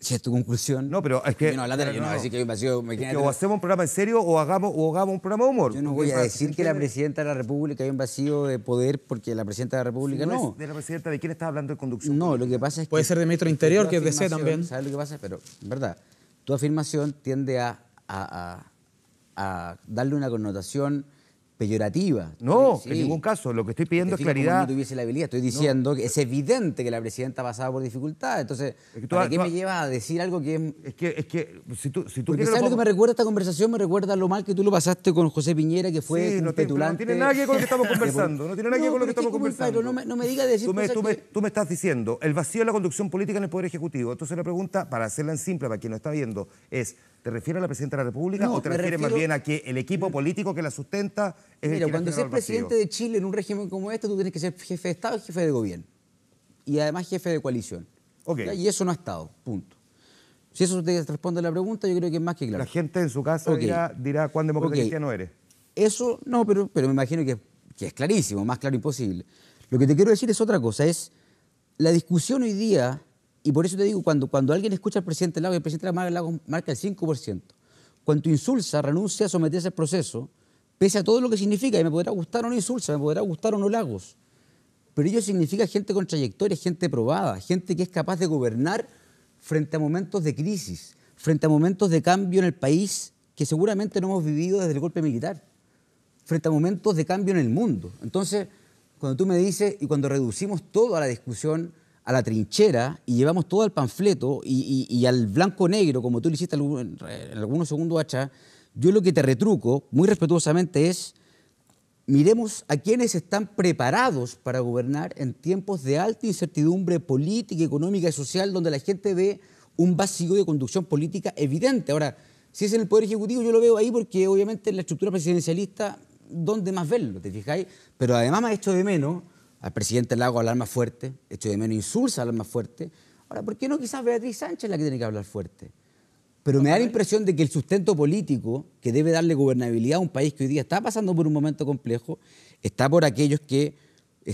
[SPEAKER 8] Si es tu conclusión.
[SPEAKER 1] No, pero es que...
[SPEAKER 8] Yo no voy a decir que hay un vacío...
[SPEAKER 1] Es que o hacemos un programa en serio o hagamos un programa de humor.
[SPEAKER 8] Yo no voy a decir que la presidenta de la República hay un vacío de poder porque la presidenta de la República no.
[SPEAKER 1] ¿De la presidenta de quién estás hablando de conducción?
[SPEAKER 8] No, lo que pasa es que...
[SPEAKER 10] Puede ser de ministro del Interior, que es DC también.
[SPEAKER 8] ¿Sabes lo que pasa? Pero, en verdad, tu afirmación tiende a darle una connotación peyorativa.
[SPEAKER 1] No, en ningún caso. Lo que estoy pidiendo es claridad.
[SPEAKER 8] Como no tuviese la habilidad. Estoy diciendo que es evidente que la presidenta ha pasado por dificultades. Entonces, ¿para qué me lleva a decir algo que es...
[SPEAKER 1] Es que si tú
[SPEAKER 8] porque ¿sabes lo que me recuerda esta conversación? Me recuerda lo mal que tú lo pasaste con José Piñera, que fue un petulante.
[SPEAKER 1] No tiene nada que ver con lo que estamos conversando. No tiene nada que ver con lo que estamos conversando.
[SPEAKER 8] No me digas decir
[SPEAKER 1] tú me estás diciendo el vacío de la conducción política en el Poder Ejecutivo. Entonces la pregunta, para hacerla en simple, para quien no está viendo, es... ¿Te refieres a la presidenta de la República o te refieres más bien a que el equipo político que la sustenta es el que
[SPEAKER 8] cuando seas presidente de Chile en un régimen como este, tú tienes que ser jefe de Estado y jefe de gobierno. Y además jefe de coalición.
[SPEAKER 1] Okay.
[SPEAKER 8] Y eso no ha estado, punto. Si eso te responde a la pregunta, yo creo que es más que claro.
[SPEAKER 1] La gente en su casa dirá cuán demócrata cristiano eres.
[SPEAKER 8] Eso, no, pero me imagino que es clarísimo, más claro imposible. Lo que te quiero decir es otra cosa, es la discusión hoy día... Y por eso te digo, cuando alguien escucha al presidente Lagos, el presidente Lagos marca el 5%. Cuando Insulza renuncia a someterse al proceso, pese a todo lo que significa, y me podrá gustar o no Insulza, me podrá gustar o no Lagos, pero ello significa gente con trayectoria, gente probada, gente que es capaz de gobernar frente a momentos de crisis, frente a momentos de cambio en el país que seguramente no hemos vivido desde el golpe militar, frente a momentos de cambio en el mundo. Entonces, cuando tú me dices, y cuando reducimos todo a la discusión, a la trinchera y llevamos todo al panfleto y al blanco-negro, como tú lo hiciste en algunos segundos atrás, yo lo que te retruco, muy respetuosamente, es miremos a quienes están preparados para gobernar en tiempos de alta incertidumbre política, económica y social, donde la gente ve un vacío de conducción política evidente. Ahora, si es en el Poder Ejecutivo, yo lo veo ahí porque obviamente en la estructura presidencialista, ¿dónde más verlo? ¿Te fijáis? Pero además me ha hecho de menos al presidente Lagos hablar más fuerte, hecho de menos Insulza hablar más fuerte. Ahora, ¿por qué no quizás Beatriz Sánchez la que tiene que hablar fuerte? Pero me da la impresión de que el sustento político que debe darle gobernabilidad a un país que hoy día está pasando por un momento complejo, está por aquellos que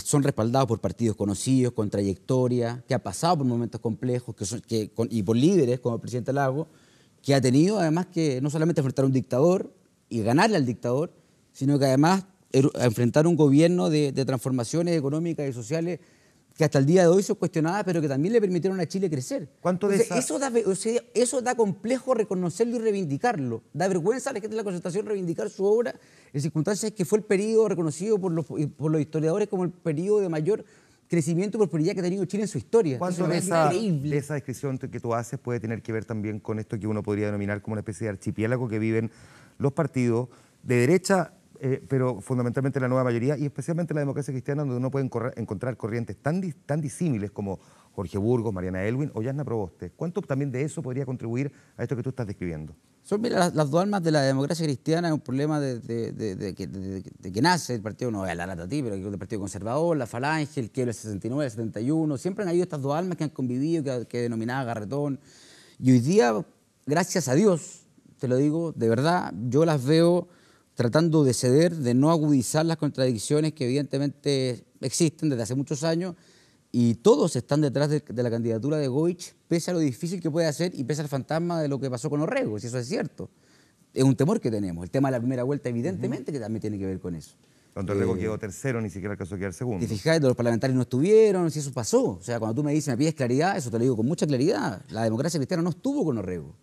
[SPEAKER 8] son respaldados por partidos conocidos, con trayectoria, que ha pasado por momentos complejos y por líderes como el presidente Lagos, que ha tenido además que no solamente enfrentar a un dictador y ganarle al dictador, sino que además enfrentar un gobierno de transformaciones económicas y sociales que hasta el día de hoy son cuestionadas, pero que también le permitieron a Chile crecer. Eso da complejo reconocerlo y reivindicarlo. Da vergüenza a la gente de la Concertación reivindicar su obra en circunstancias que fue el periodo reconocido por los historiadores como el periodo de mayor crecimiento y prosperidad que ha tenido Chile en su historia.
[SPEAKER 1] ¿Cuánto de esa descripción que tú haces puede tener que ver también con esto que uno podría denominar como una especie de archipiélago que viven los partidos de derecha pero fundamentalmente la nueva mayoría y especialmente la democracia cristiana, donde uno puede encontrar corrientes tan disímiles como Jorge Burgos, Mariana Elwin o Yasna Proboste. ¿Cuánto también de eso podría contribuir a esto que tú estás describiendo?
[SPEAKER 8] Mira, las dos almas de la democracia cristiana es un problema de que nace el partido, no voy a hablar a ti, pero el Partido Conservador, la Falange, el Quiebro del 69, el 71, siempre han habido estas dos almas que han convivido, que denominaba Garretón. Y hoy día, gracias a Dios, te lo digo, de verdad, yo las veo tratando de ceder, de no agudizar las contradicciones que evidentemente existen desde hace muchos años, y todos están detrás de la candidatura de Goich, pese a lo difícil que puede hacer y pese al fantasma de lo que pasó con Orrego, si eso es cierto. Es un temor que tenemos. El tema de la primera vuelta, evidentemente, que también tiene que ver con eso.
[SPEAKER 1] Cuando Orrego quedó tercero, ni siquiera alcanzó a quedar segundo.
[SPEAKER 8] Y fijáis, los parlamentarios no estuvieron, si eso pasó. O sea, cuando tú me dices, me pides claridad, eso te lo digo con mucha claridad. La democracia cristiana no estuvo con Orrego,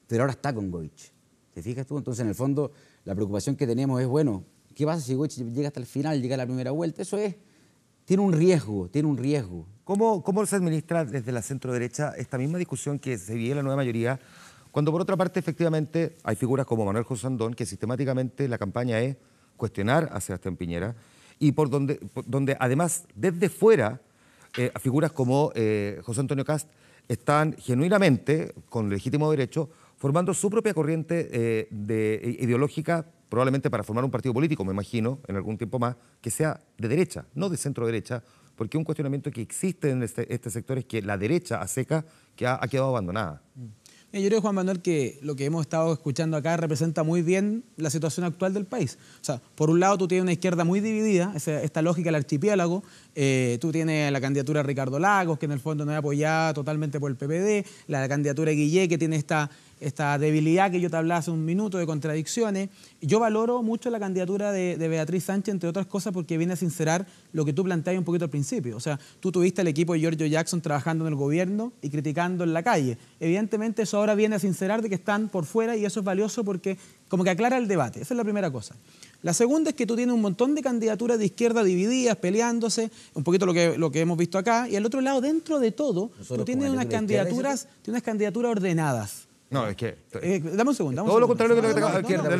[SPEAKER 8] pero ahora está con Goich. ¿Te fijas tú? Entonces, en el fondo, la preocupación que tenemos es, bueno, ¿qué pasa si Goich llega hasta el final, llega a la primera vuelta? Eso tiene un riesgo.
[SPEAKER 1] ¿Cómo se administra desde la centro-derecha esta misma discusión que se vive en la nueva mayoría, cuando por otra parte, efectivamente, hay figuras como Manuel José Andón, que sistemáticamente la campaña es cuestionar a Sebastián Piñera, y por donde además, desde fuera, figuras como José Antonio Kast están genuinamente, con legítimo derecho, formando su propia corriente ideológica, probablemente para formar un partido político, me imagino, en algún tiempo más, que sea de derecha, no de centro-derecha, porque un cuestionamiento que existe en este sector es que la derecha a seca que ha quedado abandonada.
[SPEAKER 10] Yo creo, Juan Manuel, que lo que hemos estado escuchando acá representa muy bien la situación actual del país. O sea, por un lado tú tienes una izquierda muy dividida, esta lógica del archipiélago, tú tienes la candidatura de Ricardo Lagos, que en el fondo no es apoyada totalmente por el PPD, la candidatura de Guillé, que tiene esta debilidad que yo te hablaba hace un minuto, de contradicciones. Yo valoro mucho la candidatura de Beatriz Sánchez, entre otras cosas, porque viene a sincerar lo que tú planteabas un poquito al principio. O sea, tú tuviste al equipo de Giorgio Jackson trabajando en el gobierno y criticando en la calle. Evidentemente eso ahora viene a sincerar de que están por fuera y eso es valioso porque como que aclara el debate. Esa es la primera cosa. La segunda es que tú tienes un montón de candidaturas de izquierda divididas, peleándose, un poquito lo que hemos visto acá. Y al otro lado, dentro de todo, tú tienes unas candidaturas ordenadas.
[SPEAKER 1] No, es que...
[SPEAKER 10] dame un segundo.
[SPEAKER 1] Todo lo contrario de lo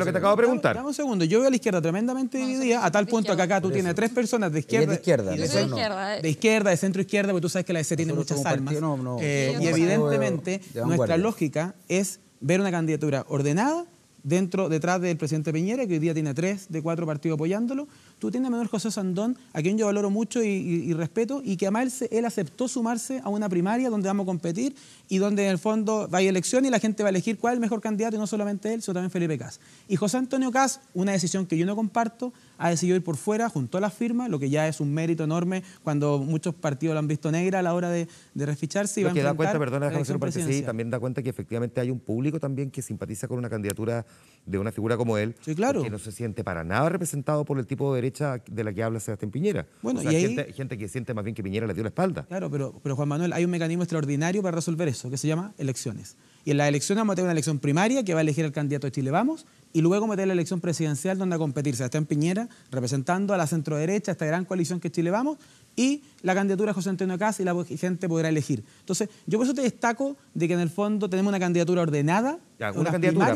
[SPEAKER 1] que te acabo de preguntar.
[SPEAKER 10] Dame un segundo. Yo veo a la izquierda tremendamente dividida, a tal punto que acá tú tienes tres personas de izquierda. De izquierda, de centro izquierda, porque tú sabes que la DC tiene muchas almas. Y evidentemente nuestra lógica es ver una candidatura ordenada detrás del presidente Piñera, que hoy día tiene 3 de 4 partidos apoyándolo. Tú tienes a Manuel José Andón, a quien yo valoro mucho y respeto, y que además él aceptó sumarse a una primaria donde vamos a competir y donde en el fondo va a elección y la gente va a elegir cuál es el mejor candidato, y no solamente él, sino también Felipe Kast. Y José Antonio Kast, una decisión que yo no comparto, ha decidido ir por fuera, junto a las firmas, lo que ya es un mérito enorme cuando muchos partidos lo han visto negra a la hora de reficharse. Y
[SPEAKER 1] lo que da cuenta, perdona, déjame hacer un paréntesis, sí, también da cuenta que efectivamente hay un público también que simpatiza con una candidatura de una figura como él,
[SPEAKER 10] sí, claro,
[SPEAKER 1] que no se siente para nada representado por el tipo de derecha de la que habla Sebastián Piñera.
[SPEAKER 10] Bueno,
[SPEAKER 1] o sea,
[SPEAKER 10] y ahí,
[SPEAKER 1] gente que siente más bien que Piñera le dio la espalda.
[SPEAKER 10] Claro, pero Juan Manuel, hay un mecanismo extraordinario para resolver eso, que se llama elecciones. Y en las elecciones vamos a tener una elección primaria que va a elegir el candidato de Chile Vamos, y luego vamos a tener la elección presidencial donde va a competir Sebastián Piñera representando a la centroderecha, esta gran coalición que es Chile Vamos, y la candidatura de José Antonio Kast, y la gente podrá elegir. Entonces, yo por eso te destaco de que en el fondo tenemos una candidatura ordenada.
[SPEAKER 1] Ya, una candidatura,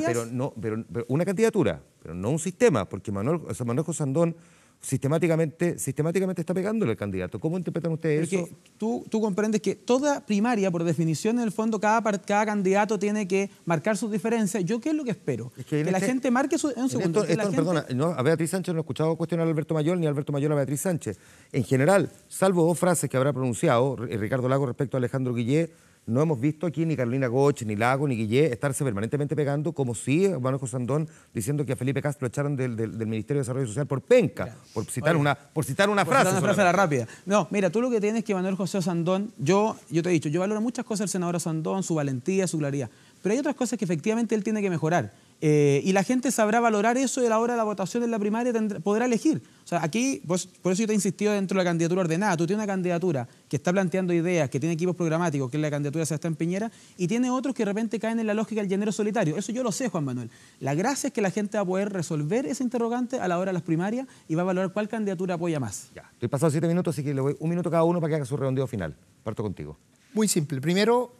[SPEAKER 1] pero una candidatura, pero no un sistema, porque Manuel José Andón sistemáticamente está pegándole al candidato. ¿Cómo interpretan ustedes eso?
[SPEAKER 10] Tú comprendes que toda primaria, por definición, en el fondo, cada candidato tiene que marcar sus diferencias. ¿Yo qué es lo que espero? Que la gente marque su... Un segundo.
[SPEAKER 1] Perdona, a Beatriz Sánchez no he escuchado cuestionar a Alberto Mayor, ni a Alberto Mayor a Beatriz Sánchez. En general, salvo 2 frases que habrá pronunciado Ricardo Lagos respecto a Alejandro Guillé, no hemos visto aquí ni Carolina Goch, ni Lago, ni Guillé estarse permanentemente pegando, como si Manuel José Andón diciendo que a Felipe Kast lo echaron del Ministerio de Desarrollo Social por penca, por citar una frase.
[SPEAKER 10] Una frase rápida. No, mira, tú lo que tienes es que Manuel José Andón, yo te he dicho, yo valoro muchas cosas del senador Andón, su valentía, su claridad, pero hay otras cosas que efectivamente él tiene que mejorar. Y la gente sabrá valorar eso y a la hora de la votación en la primaria podrá elegir. O sea, aquí, por eso yo te he insistido dentro de la candidatura ordenada. Tú tienes una candidatura que está planteando ideas, que tiene equipos programáticos, que es la candidatura de Sebastián Piñera, y tiene otros que de repente caen en la lógica del llanero solitario. Eso yo lo sé, Juan Manuel. La gracia es que la gente va a poder resolver ese interrogante a la hora de las primarias y va a valorar cuál candidatura apoya más.
[SPEAKER 1] Ya, estoy pasado 7 minutos, así que le voy 1 minuto cada uno para que haga su redondeo final. Parto contigo.
[SPEAKER 27] Muy simple. Primero,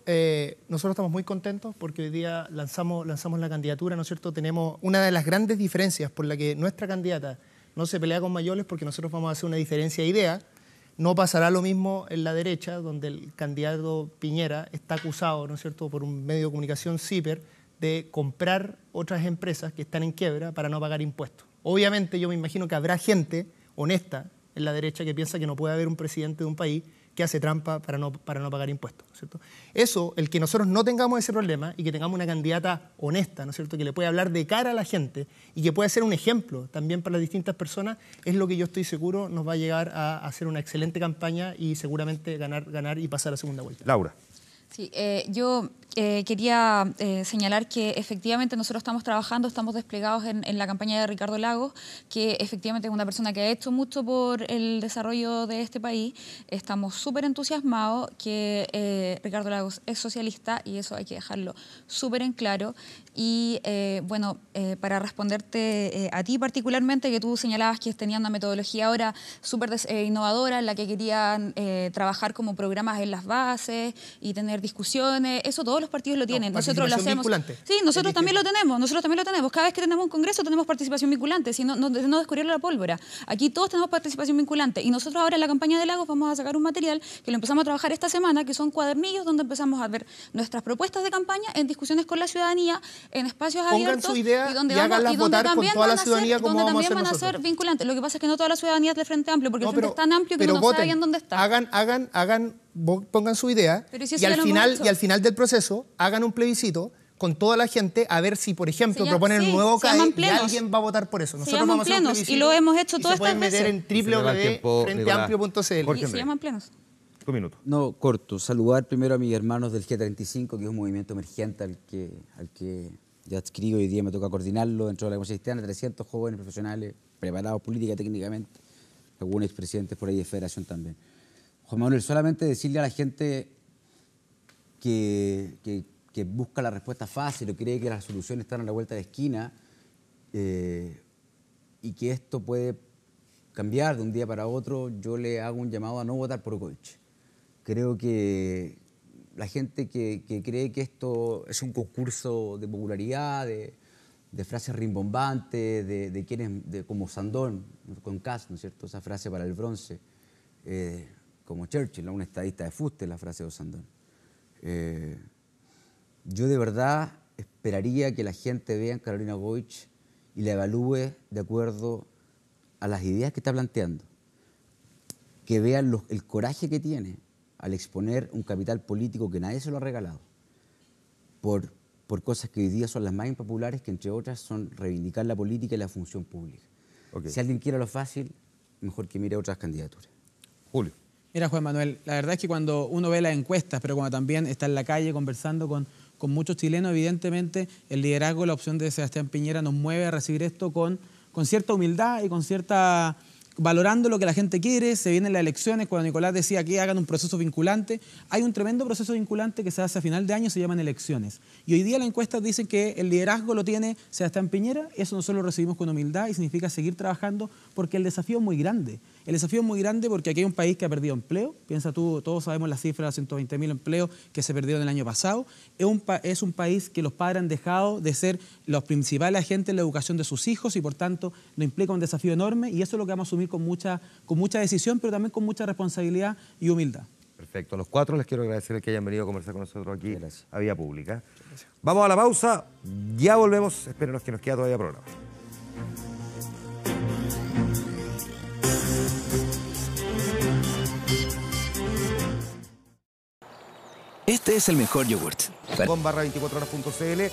[SPEAKER 27] nosotros estamos muy contentos porque hoy día lanzamos la candidatura, ¿no es cierto? Tenemos una de las grandes diferencias por la que nuestra candidata no se pelea con Mayoles, porque nosotros vamos a hacer una diferencia de idea. No pasará lo mismo en la derecha, donde el candidato Piñera está acusado, ¿no es cierto?, por un medio de comunicación CIPER, de comprar otras empresas que están en quiebra para no pagar impuestos. Obviamente yo me imagino que habrá gente honesta en la derecha que piensa que no puede haber un presidente de un país que hace trampa para no pagar impuestos, ¿no es cierto? Eso, el que nosotros no tengamos ese problema y que tengamos una candidata honesta, ¿no es cierto?, que le pueda hablar de cara a la gente y que pueda ser un ejemplo también para las distintas personas, es lo que yo estoy seguro nos va a llegar a hacer una excelente campaña y seguramente ganar y pasar a segunda vuelta.
[SPEAKER 1] Laura.
[SPEAKER 3] Sí, yo quería señalar que efectivamente nosotros estamos trabajando, estamos desplegados en la campaña de Ricardo Lagos, que efectivamente es una persona que ha hecho mucho por el desarrollo de este país. Estamos súper entusiasmados que Ricardo Lagos es socialista y eso hay que dejarlo súper en claro. Y bueno, para responderte a ti particularmente, que tú señalabas que tenían una metodología ahora súper innovadora en la que querían trabajar como programas en las bases y tener discusiones, eso todos los partidos lo tienen. Nosotros lo hacemos. Vinculante. Sí, nosotros también lo tenemos, Cada vez que tenemos un congreso tenemos participación vinculante, si no descubrir la pólvora. Aquí todos tenemos participación vinculante y nosotros ahora en la campaña de Lagos vamos a sacar un material que lo empezamos a trabajar esta semana, que son cuadernillos donde empezamos a ver nuestras propuestas de campaña en discusiones con la ciudadanía, en espacios abiertos.
[SPEAKER 27] Pongan su idea y háganlas votar con toda la ciudadanía como vamos a hacer nosotros.
[SPEAKER 3] Van a ser vinculantes. Lo que pasa es que no toda la ciudadanía es del Frente Amplio, porque el Frente es tan amplio que uno no sabe bien dónde está.
[SPEAKER 27] Pongan su idea y al final del proceso hagan un plebiscito con toda la gente a ver si, por ejemplo, proponen un nuevo CAE y alguien va a votar por eso. Nosotros vamos a hacer un plebiscito
[SPEAKER 3] y lo hemos hecho todas estas veces.
[SPEAKER 27] Se pueden meter en www.frenteamplio.cl.
[SPEAKER 3] Se llaman plenos.
[SPEAKER 1] Un minuto.
[SPEAKER 8] No, corto. Saludar primero a mis hermanos del G35, que es un movimiento emergente al que ya adscribo y hoy día me toca coordinarlo dentro de la Democracia Cristiana. 300 jóvenes profesionales preparados política y técnicamente, algunos expresidentes por ahí de federación también. Juan Manuel, solamente decirle a la gente que busca la respuesta fácil o cree que las soluciones están a la vuelta de la esquina y que esto puede cambiar de un día para otro, yo le hago un llamado a no votar por Goich. Creo que la gente que cree que esto es un concurso de popularidad, de frases rimbombantes, de quienes, como Sandón, con Kass, ¿no es cierto? Esa frase para el bronce, como Churchill, un estadista de fuste, la frase de Sandón. Yo de verdad esperaría que la gente vea a Carolina Goich y la evalúe de acuerdo a las ideas que está planteando, que vean el coraje que tiene al exponer un capital político que nadie se lo ha regalado por cosas que hoy día son las más impopulares, que entre otras son reivindicar la política y la función pública. Okay. Si alguien quiere lo fácil, mejor que mire otras candidaturas.
[SPEAKER 1] Julio.
[SPEAKER 10] Mira, Juan Manuel, la verdad es que cuando uno ve las encuestas, pero cuando también está en la calle conversando con muchos chilenos, evidentemente el liderazgo, la opción de Sebastián Piñera nos mueve a recibir esto con cierta humildad y con cierta... valorando lo que la gente quiere. Se vienen las elecciones, cuando Nicolás decía que hagan un proceso vinculante, hay un tremendo proceso vinculante que se hace a final de año, se llaman elecciones. Y hoy día las encuestas dicen que el liderazgo lo tiene Sebastián Piñera, eso nosotros lo recibimos con humildad y significa seguir trabajando porque el desafío es muy grande. El desafío es muy grande porque aquí hay un país que ha perdido empleo, piensa tú, todos sabemos la cifra de 120.000 empleos que se perdieron el año pasado, es un país que los padres han dejado de ser los principales agentes en la educación de sus hijos y por tanto nos implica un desafío enorme y eso es lo que vamos a asumir con mucha decisión, pero también con mucha responsabilidad y humildad.
[SPEAKER 1] Perfecto. A los cuatro les quiero agradecer que hayan venido a conversar con nosotros aquí a Vía Pública. Vamos a la pausa, ya volvemos, espérenos que nos queda todavía programa.
[SPEAKER 11] Este es el mejor yogurt.
[SPEAKER 1] Con /24horas.cl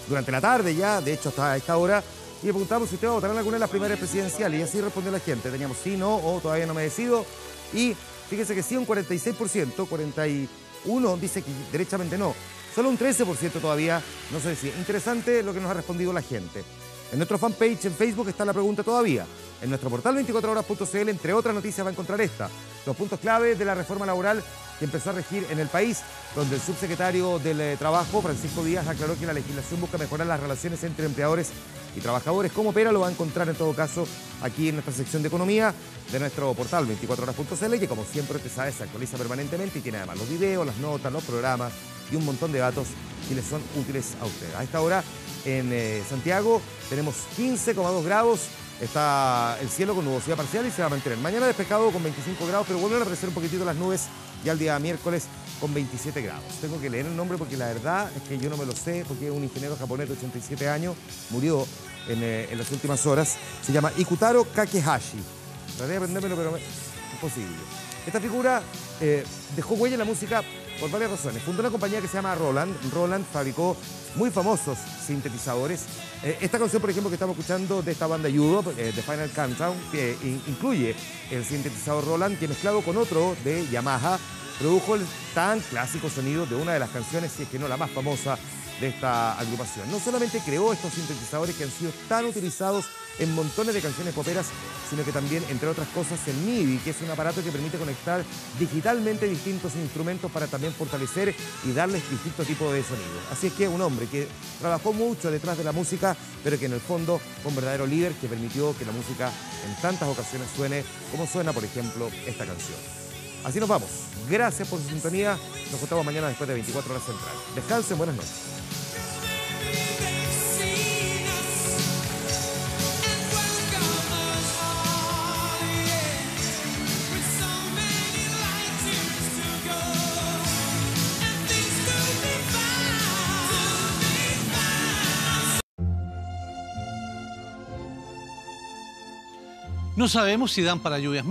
[SPEAKER 1] durante la tarde ya, de hecho hasta esta hora, y le preguntamos si usted va a votar en alguna de las primarias presidenciales y así respondió la gente. Teníamos sí, no o todavía no me decido y fíjese que sí, un 46%, 41% dice que derechamente no. Solo un 13% todavía no se decide. Interesante lo que nos ha respondido la gente. En nuestro fanpage en Facebook está la pregunta todavía. En nuestro portal 24horas.cl, entre otras noticias, va a encontrar esta. Los puntos clave de la reforma laboral que empezó a regir en el país, donde el subsecretario del Trabajo, Francisco Díaz, aclaró que la legislación busca mejorar las relaciones entre empleadores y trabajadores. ¿Cómo opera? Lo va a encontrar en todo caso aquí en nuestra sección de economía de nuestro portal 24horas.cl, que como siempre usted sabe se actualiza permanentemente y tiene además los videos, las notas, los programas y un montón de datos que les son útiles a usted. A esta hora en Santiago tenemos 15,2 grados. Está el cielo con nubosidad parcial y se va a mantener. Mañana despejado con 25 grados, pero vuelven a aparecer un poquitito las nubes ya el día miércoles con 27 grados. Tengo que leer el nombre porque la verdad es que yo no me lo sé, porque es un ingeniero japonés de 87 años, murió en las últimas horas. Se llama Ikutaro Kakehashi. Traté de aprendérmelo, pero es imposible. Esta figura dejó huella en la música por varias razones. Fundó una compañía que se llama Roland. Roland fabricó muy famosos sintetizadores. Esta canción, por ejemplo, que estamos escuchando de esta banda Europe, The Final Countdown, que incluye el sintetizador Roland, que mezclado con otro de Yamaha, produjo el tan clásico sonido de una de las canciones, si es que no la más famosa, de esta agrupación. No solamente creó estos sintetizadores que han sido tan utilizados en montones de canciones poperas, sino que también, entre otras cosas, el MIDI, que es un aparato que permite conectar digitalmente distintos instrumentos para también fortalecer y darles distintos tipos de sonido. Así es que un hombre que trabajó mucho detrás de la música, pero que en el fondo fue un verdadero líder que permitió que la música en tantas ocasiones suene como suena, por ejemplo, esta canción. Así nos vamos. Gracias por su sintonía. Nos encontramos mañana después de 24 horas central. Descansen, buenas noches.
[SPEAKER 12] No sabemos si dan para lluvias.